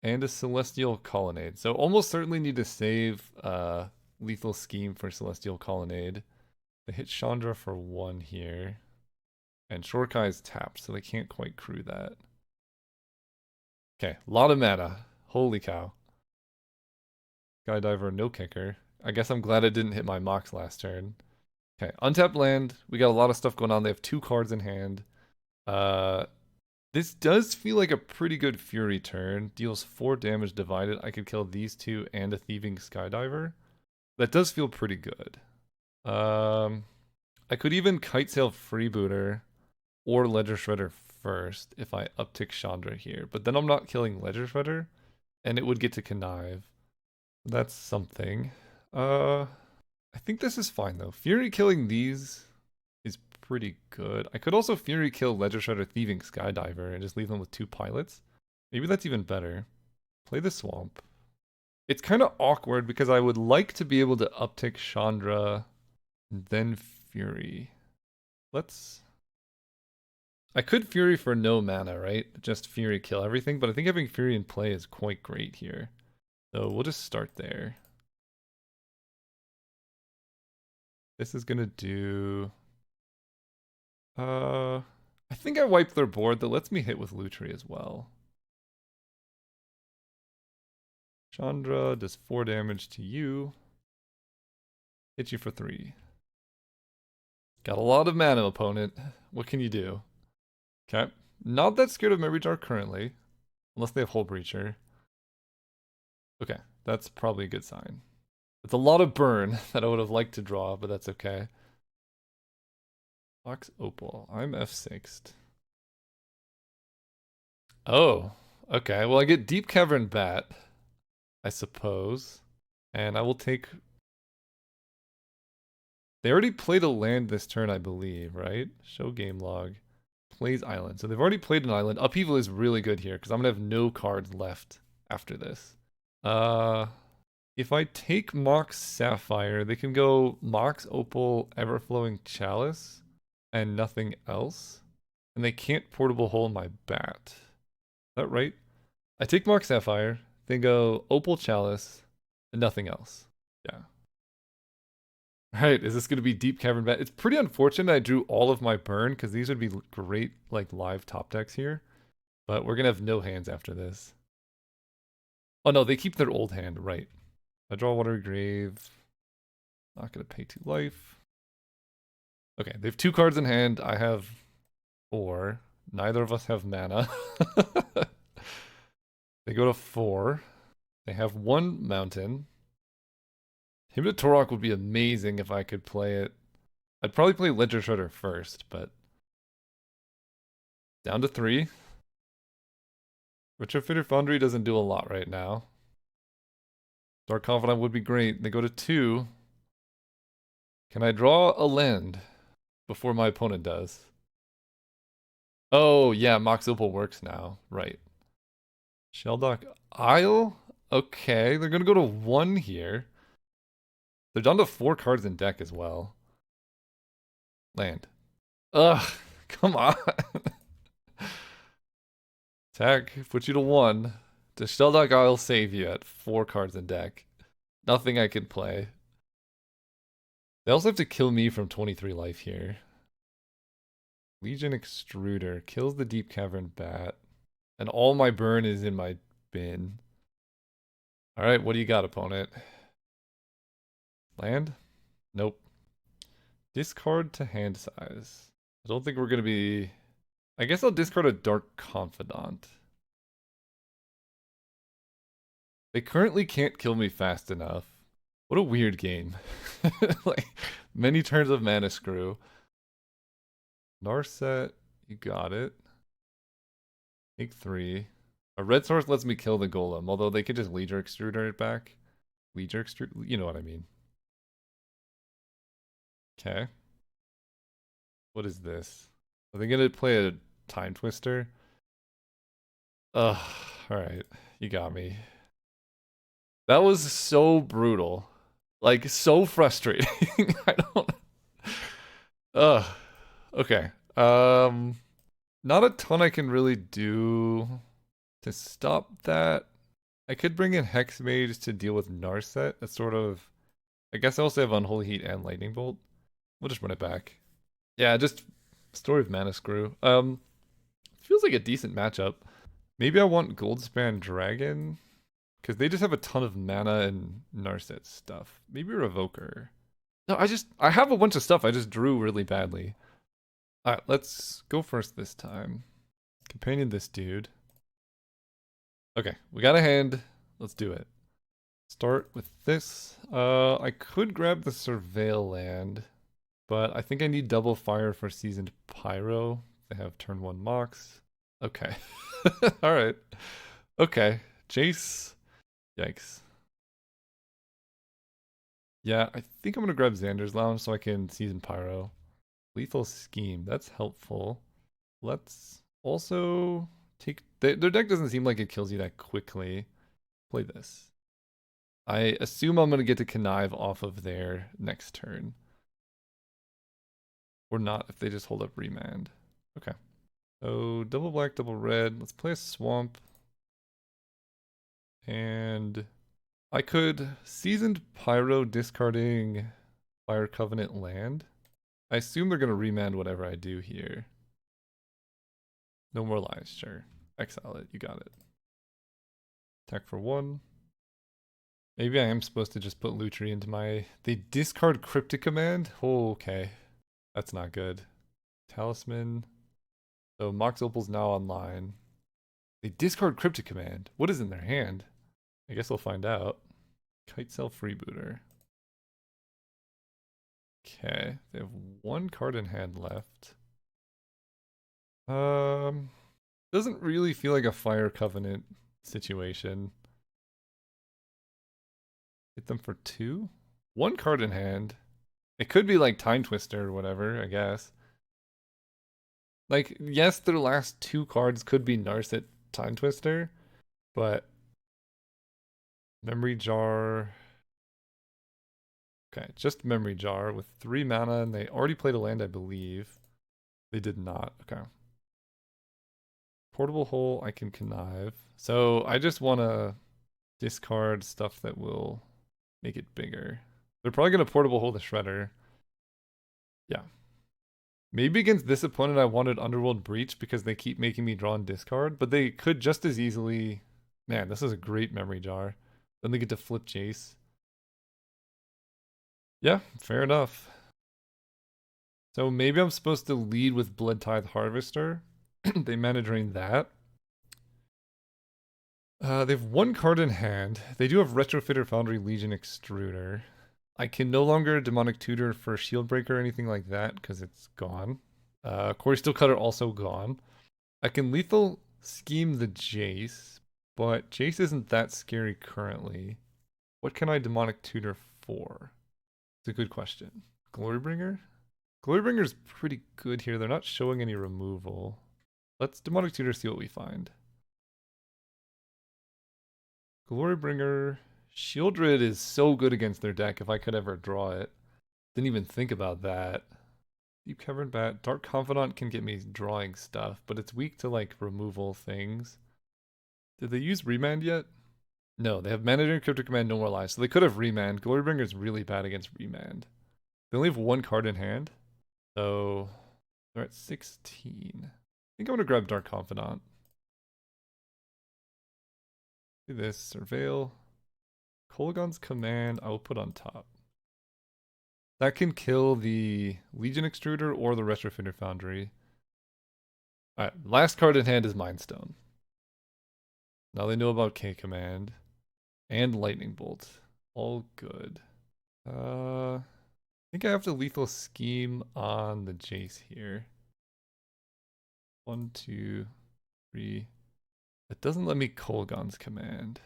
And a Celestial Colonnade. So almost certainly need to save Lethal Scheme for Celestial Colonnade. They hit Chandra for 1 here. And Shorkai is tapped, so they can't quite crew that. Okay, a lot of mana. Holy cow. Skydiver, no kicker. I guess I'm glad I didn't hit my Mox last turn. Okay, untapped land. We got a lot of stuff going on. They have 2 cards in hand. This does feel like a pretty good Fury turn. Deals 4 damage divided. I could kill these 2 and a Thieving Skydiver. That does feel pretty good. I could even Kitesail Freebooter or Ledger Shredder first if I uptick Chandra here. But then I'm not killing Ledger Shredder, and it would get to Connive. That's something. I think this is fine though. Fury killing these is pretty good. I could also Fury kill Ledger Shredder Thieving Skydiver and just leave them with 2 pilots. Maybe that's even better. Play the Swamp. It's kind of awkward because I would like to be able to uptick Chandra and then Fury. I could Fury for no mana, right? Just Fury kill everything, but I think having Fury in play is quite great here. So we'll just start there. This is gonna do... I think I wiped their board. That lets me hit with Lutri as well. Chandra does 4 damage to you. Hit you for 3. Got a lot of mana, opponent. What can you do? Okay. Not that scared of Memory Jar currently. Unless they have Hull Breacher. Okay, that's probably a good sign. It's a lot of burn that I would have liked to draw, but that's okay. Mox Opal. I'm F6'd. Oh, okay. Well, I get Deep Cavern Bat, I suppose. And I will take... They already played a land this turn, I believe, right? Show game log. Plays island. So they've already played an island. Upheaval is really good here, because I'm going to have no cards left after this. If I take Mox Sapphire, they can go Mox Opal, Everflowing Chalice, and nothing else. And they can't Portable Hole my bat. Is that right? I take Mox Sapphire, they go Opal Chalice, and nothing else. Yeah. Right, is this going to be Deep Cavern Bat? It's pretty unfortunate I drew all of my burn, because these would be great, like, live top decks here. But we're going to have no hands after this. Oh no, they keep their old hand, right. I draw Watery Grave. Not going to pay 2 life. Okay, they have 2 cards in hand. I have 4. Neither of us have mana. They go to 4. They have 1 mountain. Hymn to Torok would be amazing if I could play it. I'd probably play Ledger Shredder first, but... Down to 3. Retrofitter Foundry doesn't do a lot right now. Dark Confidant would be great. They go to 2. Can I draw a land before my opponent does? Oh, yeah, Mox Opal works now. Right. Shelldock Isle? Okay, they're gonna go to 1 here. They're down to 4 cards in deck as well. Land. Ugh, come on. Attack, put you to 1. Does Shelldock Isle save you at 4 cards in deck? Nothing I can play. They also have to kill me from 23 life here. Legion Extruder kills the Deep Cavern Bat. And all my burn is in my bin. Alright, what do you got, opponent? Land? Nope. Discard to hand size. I don't think we're going to be I guess I'll discard a Dark Confidant. They currently can't kill me fast enough. What a weird game. Like, many turns of Mana Screw. Narset, you got it. Take 3. A red source lets me kill the golem, although they could just Leisure Extruder it back. Leisure Extruder, you know what I mean. Okay. What is this? Are they gonna play a Time Twister? Ugh, alright. You got me. That was so brutal. Like, so frustrating. I don't... Ugh. Okay. Not a ton I can really do to stop that. I could bring in Hex Mage to deal with Narset. That's sort of... I guess I also have Unholy Heat and Lightning Bolt. We'll just run it back. Yeah, just Story of Mana Screw. Feels like a decent matchup. Maybe I want Goldspan Dragon, because they just have a ton of mana and Narset stuff. Maybe Revoker. No, I have a bunch of stuff I just drew really badly. Alright, let's go first this time. Companion this dude. Okay, we got a hand. Let's do it. Start with this. I could grab the Surveil land, but I think I need double fire for Seasoned Pyro. They have turn 1 Mox. Okay. Alright. Okay. Jace. Yikes. Yeah, I think I'm gonna grab Xander's Lounge so I can Season Pyro. Lethal Scheme, that's helpful. Let's also take... Their deck doesn't seem like it kills you that quickly. Play this. I assume I'm gonna get to Connive off of their next turn. Or not, if they just hold up Remand. Okay. So, double black, double red. Let's play a Swamp. And I could Seasoned Pyro discarding Fire Covenant land. I assume they're going to remand whatever I do here. No more lies, sure. Exile it, you got it. Attack for 1. Maybe I am supposed to just put Lutri into my... They discard Cryptic Command? Oh, okay. That's not good. Talisman. So Mox Opal's now online. They discard Cryptic Command. What is in their hand? I guess we'll find out. Kitesail Freebooter. Okay, they have 1 card in hand left. Doesn't really feel like a Fire Covenant situation. Hit them for 2? 1 card in hand. It could be like Time Twister or whatever, I guess. Like, yes, their last 2 cards could be Narset Time Twister, but Memory Jar. Okay, just Memory Jar with 3 mana, and they already played a land, I believe. They did not. Okay. Portable Hole, I can Connive. So I just want to discard stuff that will make it bigger. They're probably going to Portable Hole the Shredder. Yeah. Maybe against this opponent I wanted Underworld Breach because they keep making me draw and discard, but they could just as easily... Man, this is a great Memory Jar. Then they get to flip Jace. Yeah, fair enough. So maybe I'm supposed to lead with Blood Tithe Harvester. They mana drain that. They have 1 card in hand. They do have Retrofitter Foundry Legion Extruder. I can no longer Demonic Tutor for Shield Breaker or anything like that because it's gone. Quarry Steel Cutter also gone. I can Lethal Scheme the Jace, but Jace isn't that scary currently. What can I Demonic Tutor for? It's a good question. Glorybringer? Glorybringer's pretty good here. They're not showing any removal. Let's Demonic Tutor, see what we find. Glorybringer. Shieldred is so good against their deck if I could ever draw it. Didn't even think about that. Deep Cavern Bat. Dark Confidant can get me drawing stuff, but it's weak to like removal things. Did they use Remand yet? No, they have Mana Drain, Cryptic Command, no more lies. So they could have Remand. Glorybringer is really bad against Remand. They only have 1 card in hand. So they're at 16. I think I'm going to grab Dark Confidant. Do this. Surveil. Kolaghan's Command I will put on top. That can kill the Legion Extruder or the Retrofitter Foundry. Alright, last card in hand is Mind Stone. Now they know about K Command and Lightning Bolt. All good. I think I have to Lethal Scheme on the Jace here. 1, 2, 3. It doesn't let me Kolaghan's Command.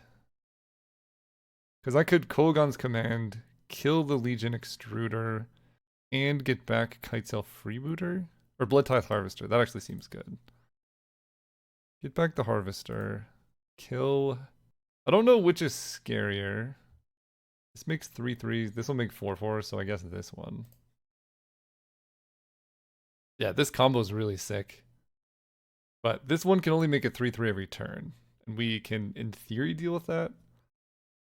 Because I could Kolaghan's Command, kill the Legion Extruder, and get back Kitesail Freebooter? Or Bloodtithe Harvester. That actually seems good. Get back the Harvester. Kill... I don't know which is scarier. This makes 3/3. This will make 4/4, so I guess this one. Yeah, this combo is really sick. But this one can only make a 3/3 every turn. And we can, in theory, deal with that.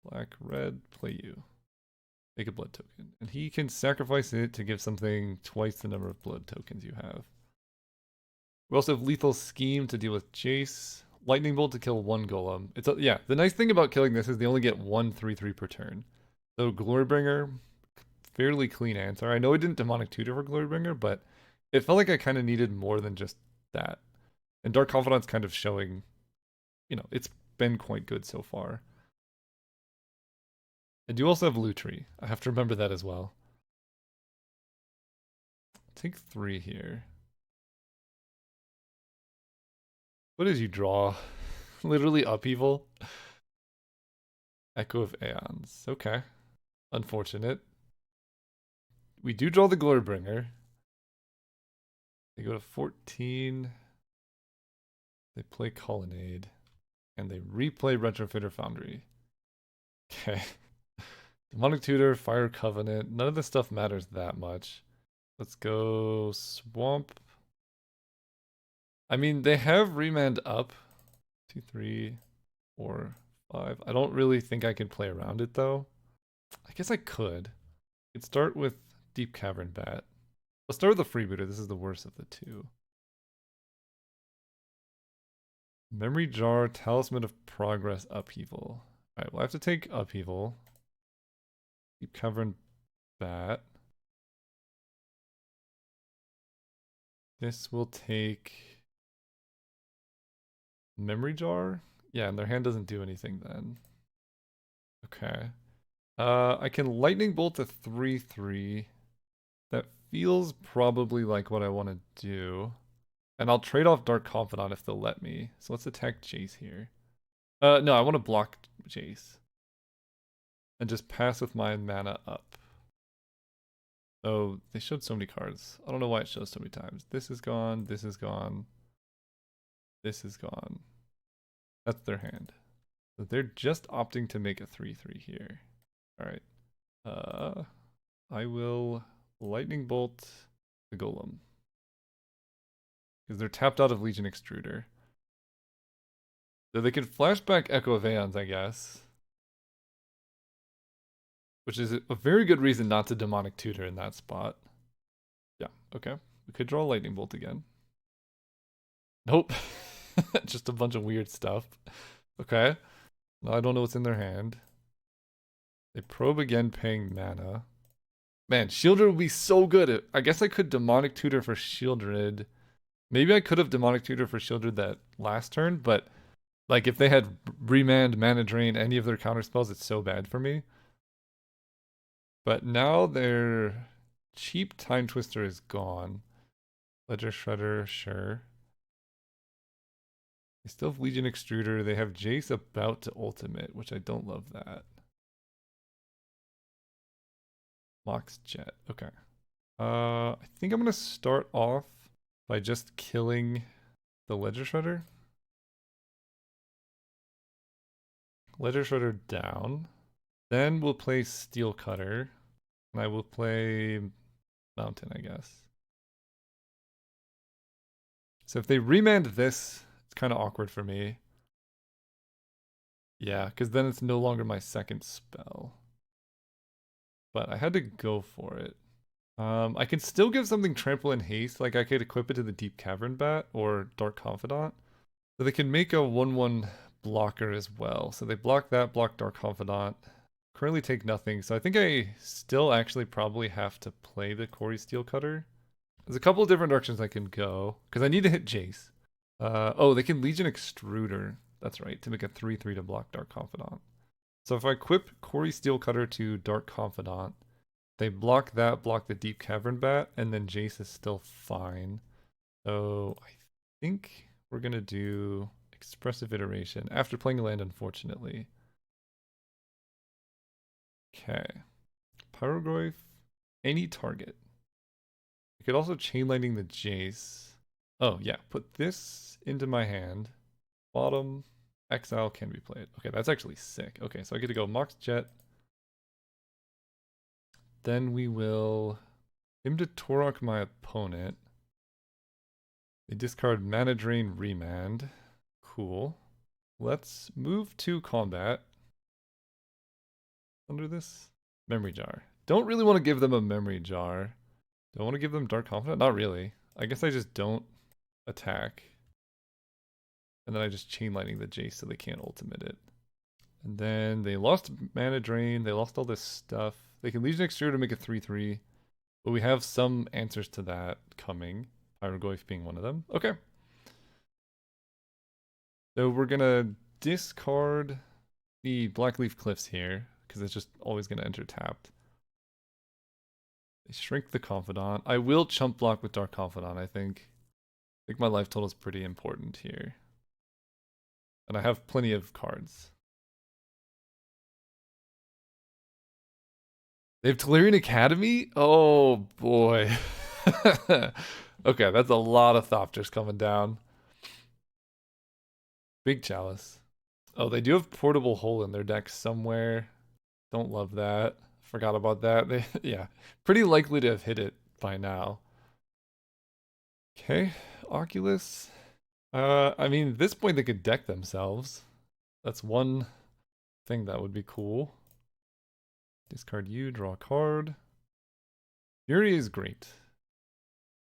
Black, red, play you. Make a blood token. And he can sacrifice it to give something twice the number of blood tokens you have. We also have Lethal Scheme to deal with Jace. Lightning Bolt to kill one Golem. Yeah, the nice thing about killing this is they only get 1 3/3 per turn. So Glorybringer, fairly clean answer. I know I didn't Demonic Tutor for Glorybringer, but it felt like I kind of needed more than just that. And Dark Confidant's kind of showing, it's been quite good so far. And you also have Lutri. I have to remember that as well. Take 3 here. What did you draw? Literally Upheaval? Echo of Aeons. Okay. Unfortunate. We do draw the Glorybringer. They go to 14. They play Colonnade. And they replay Retrofitter Foundry. Okay. Demonic Tutor, Fire Covenant. None of this stuff matters that much. Let's go Swamp. I mean, they have Remand up. 2, 3, 4, 5. I don't really think I can play around it, though. I guess I could. I could start with Deep Cavern Bat. Let's start with the Freebooter. This is the worst of the two. Memory Jar, Talisman of Progress, Upheaval. Alright, we'll have to take Upheaval. Deep Cavern Bat. This will take Memory Jar? Yeah, and their hand doesn't do anything then. Okay. I can Lightning Bolt a 3/3. That feels probably like what I want to do. And I'll trade off Dark Confidant if they'll let me. So let's attack Jace here. No, I want to block Jace. And just pass with my mana up. Oh, they showed so many cards. I don't know why it shows so many times. This is gone, this is gone. This is gone. That's their hand. So they're just opting to make a 3/3 here. Alright. I will Lightning Bolt the Golem. Because they're tapped out of Legion Extruder. So they can flashback Echo of Aeons, I guess. Which is a very good reason not to Demonic Tutor in that spot. Yeah, okay. We could draw Lightning Bolt again. Nope. Just a bunch of weird stuff. Okay. Now I don't know what's in their hand. They probe again, paying mana. Man, Shieldred would be so good. I guess I could Demonic Tutor for Shieldred. Maybe I could have Demonic Tutor for Shieldred that last turn, but like if they had Remand, Mana Drain, any of their counter spells, it's so bad for me. But now their cheap Time Twister is gone. Ledger Shredder, sure. They still have Legion Extruder. They have Jace about to ultimate, which I don't love that. Mox Jet, okay. I think I'm gonna start off by just killing the Ledger Shredder. Ledger Shredder down. Then we'll play Steel Cutter. And I will play Mountain, I guess. So if they remand this, it's kind of awkward for me. Yeah, because then it's no longer my second spell. But I had to go for it. I can still give something Trample and Haste. Like I could equip it to the Deep Cavern Bat or Dark Confidant. So they can make a 1/1 blocker as well. So they block that, block Dark Confidant. Currently take nothing. So I think I still actually probably have to play the Corey Steel Cutter. There's a couple of different directions I can go. Because I need to hit Jace. Oh, they can Legion Extruder. That's right, to make a 3/3 to block Dark Confidant. So if I equip Corey Steelcutter to Dark Confidant, they block that, block the Deep Cavern Bat, and then Jace is still fine. So I think we're gonna do Expressive Iteration after playing a land, unfortunately. Okay. Pyrogoyf, any target. I could also chain lightning the Jace. Oh yeah, put this into my hand. Bottom, exile can be played. Okay, that's actually sick. Okay, so I get to go Mox Jet. Then we will him to Torok my opponent. They discard Mana Drain Remand. Cool. Let's move to combat. Under this Memory Jar. Don't really want to give them a Memory Jar. Do I want to give them Dark Confidant? Not really. I guess I just don't attack. And then I just chain lightning the Jace so they can't ultimate it. And then they lost Mana Drain. They lost all this stuff. They can Legion Extruder to make a 3/3. But we have some answers to that coming. Pyrogoyf being one of them. Okay. So we're going to discard the Blackleaf Cliffs here, because it's just always going to enter tapped. They shrink the Confidant. I will chump block with Dark Confidant, I think. I think my life total is pretty important here. And I have plenty of cards. They have Tolarian Academy? Oh boy. Okay, that's a lot of Thopters coming down. Big Chalice. Oh, they do have Portable Hole in their deck somewhere. Don't love that. Forgot about that. They, yeah, pretty likely to have hit it by now. Okay, Oculus. I mean, at this point they could deck themselves. That's one thing that would be cool. Discard you, draw a card. Fury is great.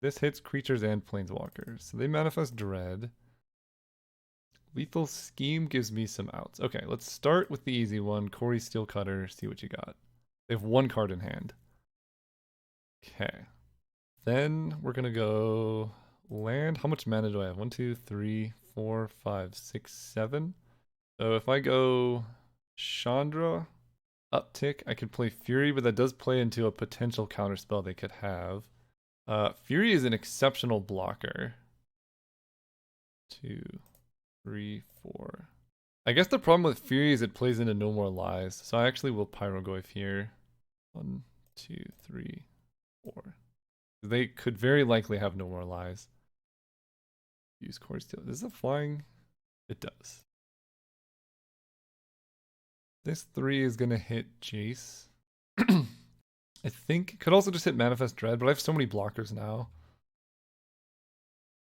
This hits creatures and planeswalkers. So they manifest Dread. Lethal Scheme gives me some outs. Okay, let's start with the easy one. Corey Steelcutter, see what you got. They have one card in hand. Okay. Then we're going to go land. How much mana do I have? 1, 2, 3, 4, 5, 6, 7. So if I go Chandra, uptick, I could play Fury, but that does play into a potential counterspell they could have. Fury is an exceptional blocker. 2, 3, 4. I guess the problem with Fury is it plays into No More Lies, so I actually will Pyrogoyf here. 1, 2, 3, 4. They could very likely have No More Lies. Use Core Steel. Is this a flying? It does. This 3 is gonna hit Jace. I think could also just hit Manifest Dread, but I have so many blockers now.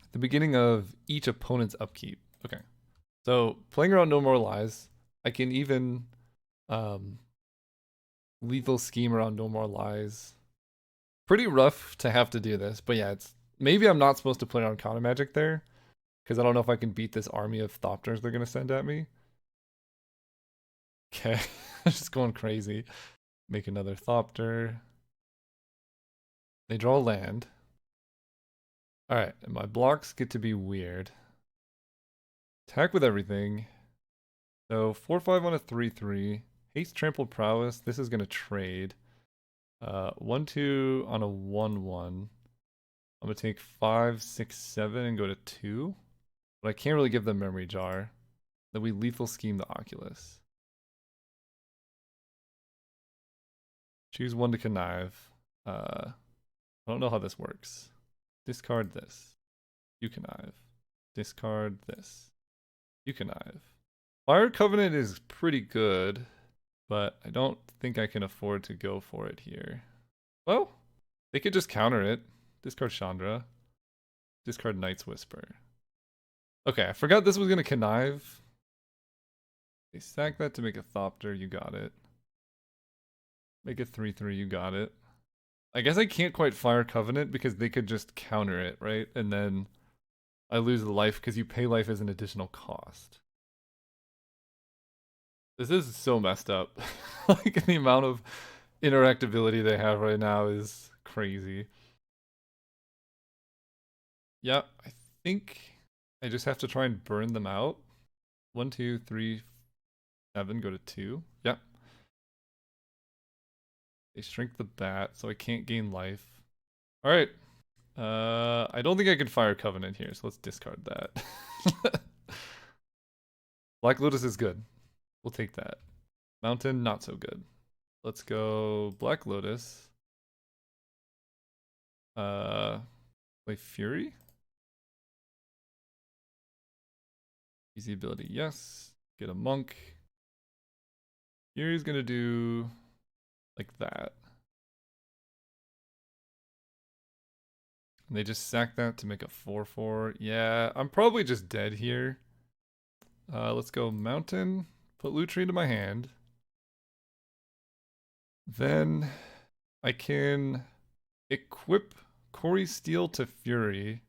At the beginning of each opponent's upkeep. Okay. So playing around No More Lies, I can even Lethal Scheme around No More Lies. Pretty rough to have to do this, but yeah, it's maybe I'm not supposed to play around Counter Magic there, because I don't know if I can beat this army of Thopters they're gonna send at me. Okay, just going crazy. Make another Thopter. They draw land. Alright, and my blocks get to be weird. Attack with everything. So 4/5 on a 3/3. Haste Trampled Prowess. This is gonna trade. 1/2 on a 1/1. I'm gonna take 5, 6, 7 and go to 2. But I can't really give them Memory Jar. Then we Lethal Scheme the Oculus. Choose one to connive. I don't know how this works. Discard this. You connive. Discard this. You connive. Fire Covenant is pretty good, but I don't think I can afford to go for it here. Well, they could just counter it. Discard Chandra. Discard Night's Whisper. Okay, I forgot this was going to connive. They sack that to make a Thopter. You got it. Make it 3/3. You got it. I guess I can't quite Fire Covenant because they could just counter it, right? And then I lose the life because you pay life as an additional cost. This is so messed up. Like the amount of interactability they have right now is crazy. Yeah, I think I just have to try and burn them out. 1, 2, 3, 7, go to 2. Yep. They shrink the bat, so I can't gain life. Alright. I don't think I can fire Covenant here, so let's discard that. Black Lotus is good. We'll take that. Mountain, not so good. Let's go Black Lotus. Play Fury? Easy ability, yes. Get a monk. Fury's gonna do like that. And they just sack that to make a 4/4. Yeah, I'm probably just dead here. Let's go Mountain. Put Lutri into my hand. Then I can equip Corey Steel to Fury,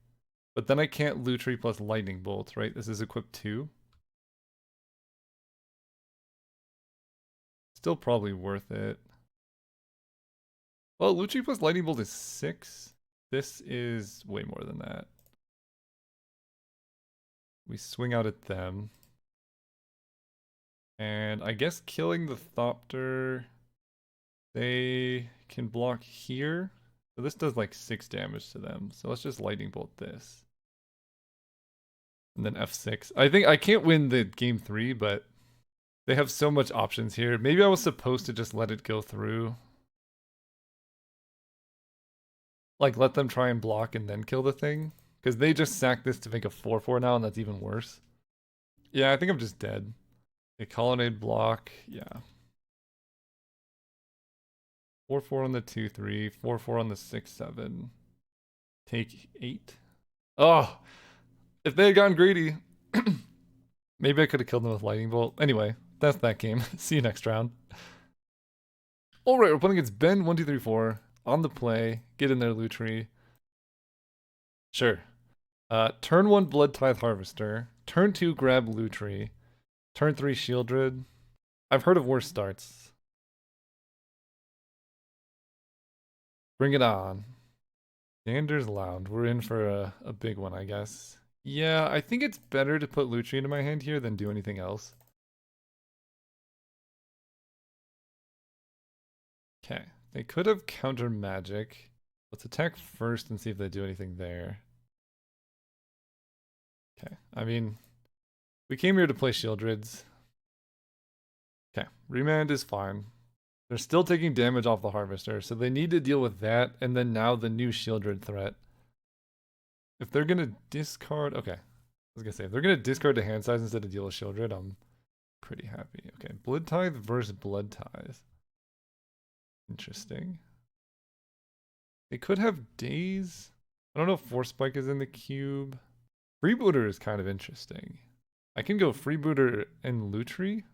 but then I can't Lutri plus Lightning Bolt, right? This is equipped 2. Still probably worth it. Well, Lutri plus Lightning Bolt is 6. This is way more than that. We swing out at them. And I guess killing the Thopter, they can block here. So this does like 6 damage to them. So let's just Lightning Bolt this. And then F6. I think I can't win the game 3, but they have so much options here. Maybe I was supposed to just let it go through. Like let them try and block and then kill the thing. Because they just sacked this to make a 4/4 now, and that's even worse. Yeah, I think I'm just dead. A colonnade block, yeah. 4/4 on the 2/3, 4/4 on the 6/7. Take 8. Oh, if they had gotten greedy, maybe I could have killed them with Lightning Bolt. Anyway, that's that game. See you next round. Alright, we're playing against Ben 1234 on the play. Get in there, Lutri. Sure. Turn 1 Blood Tithe Harvester. Turn 2 grab Lutri. Turn 3 Shieldred. I've heard of worse starts. Bring it on. Dander's Lounge. We're in for a big one, I guess. Yeah, I think it's better to put Lutri into my hand here than do anything else. Okay. They could have counter magic. Let's attack first and see if they do anything there. Okay. I mean, we came here to play Shieldreds. Okay. Remand is fine. They're still taking damage off the Harvester, so they need to deal with that, and then now the new Shieldred threat. If they're gonna discard... Okay. I was gonna say, if they're gonna discard the hand size instead of deal with Shieldred, I'm pretty happy. Okay. Blood Tithe versus Blood Tithe. Interesting. They could have Daze. I don't know if Force Spike is in the cube. Freebooter is kind of interesting. I can go Freebooter and Lutri,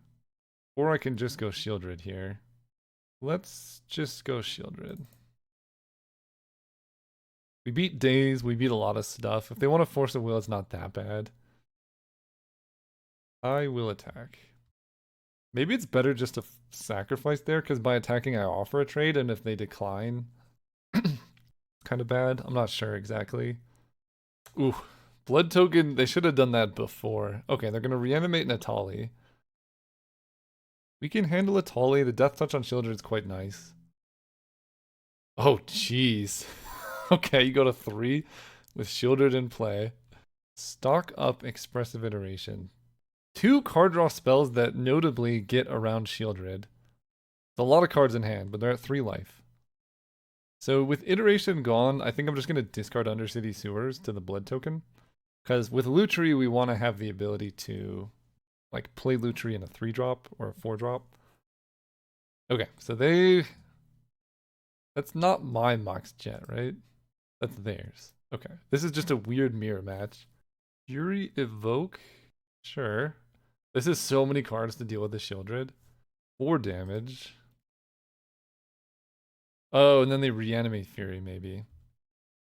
or I can just go Shieldred here. Let's just go Shieldred. We beat Daze, we beat a lot of stuff. If they want to force a will, it's not that bad. I will attack. Maybe it's better just to sacrifice there, because by attacking I offer a trade, and if they decline, kind of bad. I'm not sure exactly. Ooh, Blood Token, they should have done that before. Okay, they're going to reanimate Natali. We can handle Natali. The Death Touch on Shieldred is quite nice. Oh, jeez. Okay, you go to 3 with Shieldred in play. Stock up Expressive Iteration. 2 card draw spells that notably get around Shieldred. A lot of cards in hand, but they're at 3 life. So with Iteration gone, I think I'm just going to discard Undercity Sewers to the Blood Token. Because with Lutri, we want to have the ability to like play Lutri in a 3-drop or a 4-drop. Okay, so that's not my Mox Jet, right? That's theirs. Okay, this is just a weird mirror match. Fury Evoke? Sure. This is so many cards to deal with the Shieldred. 4 damage. Oh, and then they reanimate Fury, maybe.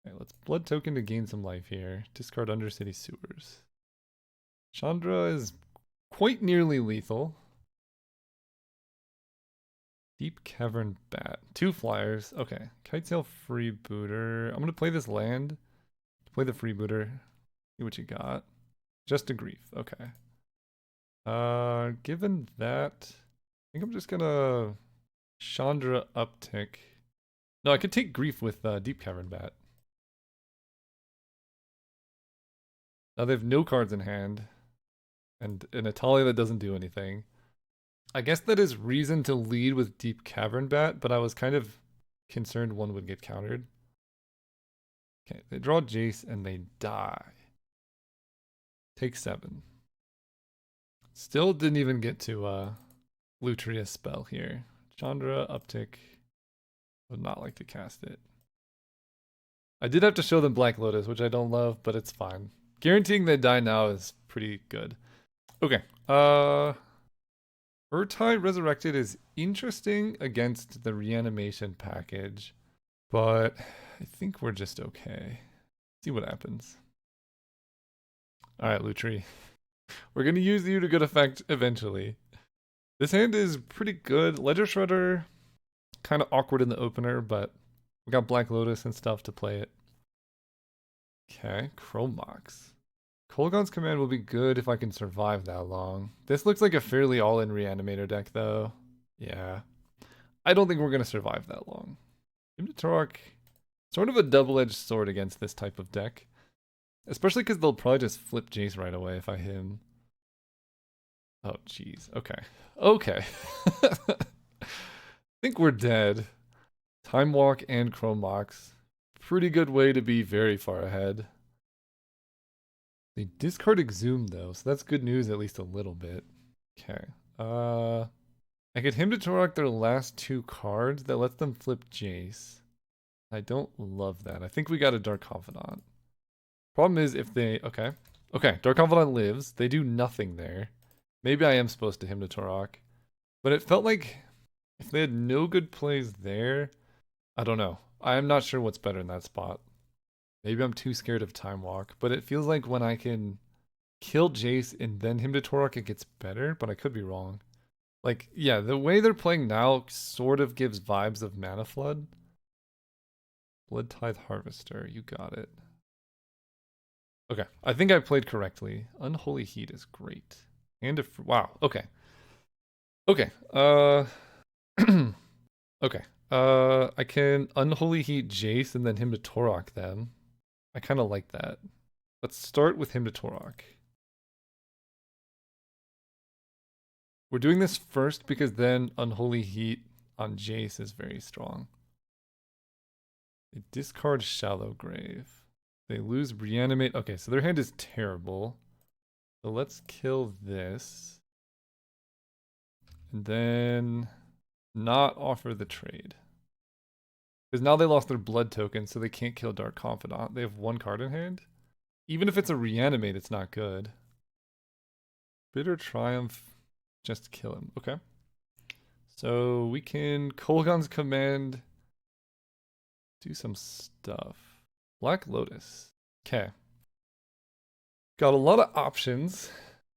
Okay, let's Blood Token to gain some life here. Discard Undercity Sewers. Chandra is quite nearly lethal. Deep Cavern Bat. 2 flyers. Okay. Kitesail Freebooter. I'm going to play this land. Play the Freebooter. See what you got. Just a grief. Okay. Given that, I think I'm just gonna Chandra uptick. No, I could take grief with Deep Cavern Bat. Now they have no cards in hand, and an Atalia that doesn't do anything. I guess that is reason to lead with Deep Cavern Bat, but I was kind of concerned one would get countered. Okay, they draw Jace and they die. Take 7. Still didn't even get to Lutria's spell here. Chandra uptick. Would not like to cast it. I did have to show them Black Lotus, which I don't love, but it's fine. Guaranteeing they die now is pretty good. Okay. Urtai Resurrected is interesting against the reanimation package, but I think we're just okay. See what happens. Alright, Lutri. We're gonna use you to good effect eventually. This hand is pretty good. Ledger Shredder, kind of awkward in the opener, but we got Black Lotus and stuff to play it. Okay, Chrome Mox. Kolaghan's Command will be good if I can survive that long. This looks like a fairly all-in Reanimator deck, though. Yeah. I don't think we're going to survive that long. Hymn to Tourach, sort of a double-edged sword against this type of deck. Especially because they'll probably just flip Jace right away if I him. Oh, jeez. Okay. Okay. I think we're dead. Time Walk and Chrome Mox. Pretty good way to be very far ahead. They discard Exhume though, so that's good news at least a little bit. Okay. I get Hymn to Tourach their last 2 cards that lets them flip Jace. I don't love that. I think we got a Dark Confidant. Problem is if they... Okay. Okay, Dark Confidant lives. They do nothing there. Maybe I am supposed to Hymn to Tourach. But it felt like if they had no good plays there, I don't know. I am not sure what's better in that spot. Maybe I'm too scared of Time Walk, but it feels like when I can kill Jace and then Hymn to Tourach, it gets better, but I could be wrong. Like, yeah, the way they're playing now sort of gives vibes of Mana Flood. Blood Tithe Harvester, you got it. Okay, I think I played correctly. Unholy Heat is great. And if wow, okay. Okay, okay. I can Unholy Heat Jace and then Hymn to Tourach them. I kind of like that. Let's start with Hymn to Tourach. We're doing this first because then Unholy Heat on Jace is very strong. They discard Shallow Grave. They lose Reanimate. Okay, so their hand is terrible. So let's kill this. And then not offer the trade. Because now they lost their blood token, so they can't kill Dark Confidant. They have 1 card in hand. Even if it's a Reanimate, it's not good. Bitter Triumph. Just kill him. Okay. So we can Kolaghan's Command. Do some stuff. Black Lotus. Okay. Got a lot of options.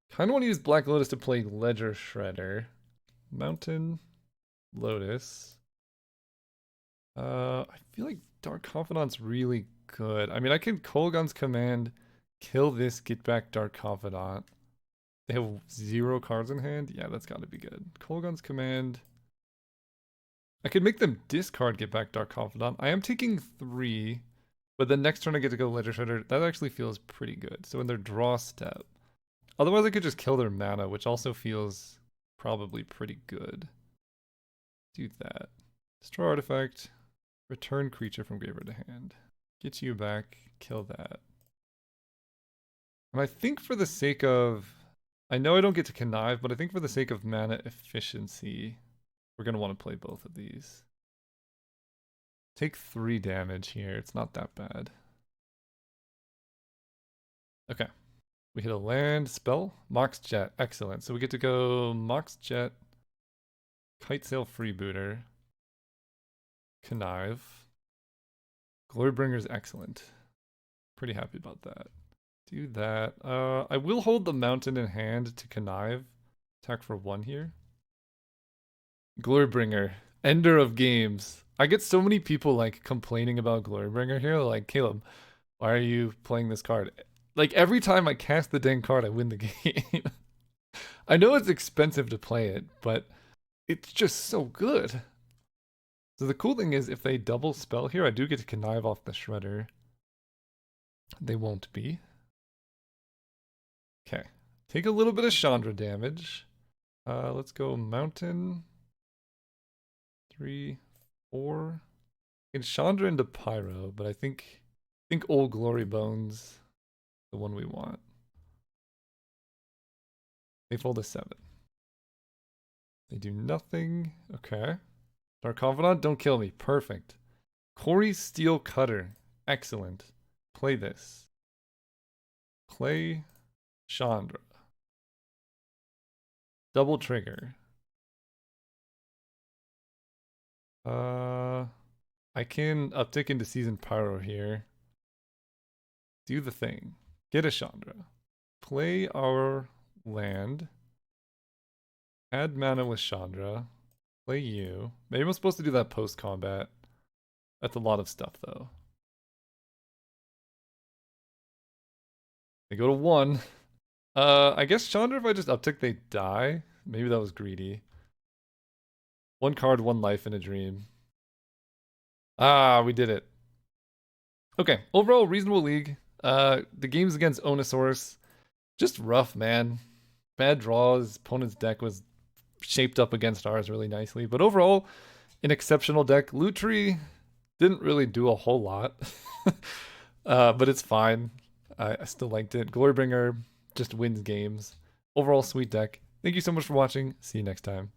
Kind of want to use Black Lotus to play Ledger Shredder. Mountain. Lotus. I feel like Dark Confidant's really good. I mean, I can Kolaghan's Command, kill this, get back Dark Confidant. They have 0 cards in hand? Yeah, that's gotta be good. Kolaghan's Command. I could make them discard, get back Dark Confidant. I am taking 3, but then next turn I get to go Ledger Shredder. That actually feels pretty good. So in their draw step. Otherwise I could just kill their mana, which also feels probably pretty good. Do that. Destroy artifact. Return creature from graveyard to hand. Get you back. Kill that. And I think for the sake of... I know I don't get to connive, but I think for the sake of mana efficiency, we're going to want to play both of these. Take 3 damage here. It's not that bad. Okay. We hit a land spell. Mox Jet. Excellent. So we get to go Mox Jet, Kitesail Freebooter, Connive. Glorybringer's excellent. Pretty happy about that. Do that. I will hold the mountain in hand to connive. Attack for 1 here. Glorybringer. Ender of games. I get so many people like complaining about Glorybringer here. Like, Caleb, why are you playing this card? Like every time I cast the dang card, I win the game. I know it's expensive to play it, but it's just so good. So the cool thing is if they double spell here, I do get to connive off the Shredder. They won't be. Okay. Take a little bit of Chandra damage. Let's go Mountain. 3, 4. Get Chandra into Pyro, but I think Old Glory Bones the one we want. They fold a 7. They do nothing. Okay. Dark Confidant, don't kill me. Perfect. Corey Steel Cutter. Excellent. Play this. Play Chandra. Double trigger. I can uptick into Season Pyro here. Do the thing. Get a Chandra. Play our land. Add mana with Chandra. Play you. Maybe I'm supposed to do that post-combat. That's a lot of stuff, though. They go to 1. I guess Chandra, if I just uptick, they die. Maybe that was greedy. 1 card, 1 life in a dream. Ah, we did it. Okay, overall, reasonable league. The games against Onosaurus, just rough, man. Bad draws. Opponent's deck was shaped up against ours really nicely. But overall, an exceptional deck. Lutri didn't really do a whole lot. But it's fine. I still liked it. Glorybringer just wins games. Overall, sweet deck. Thank you so much for watching. See you next time.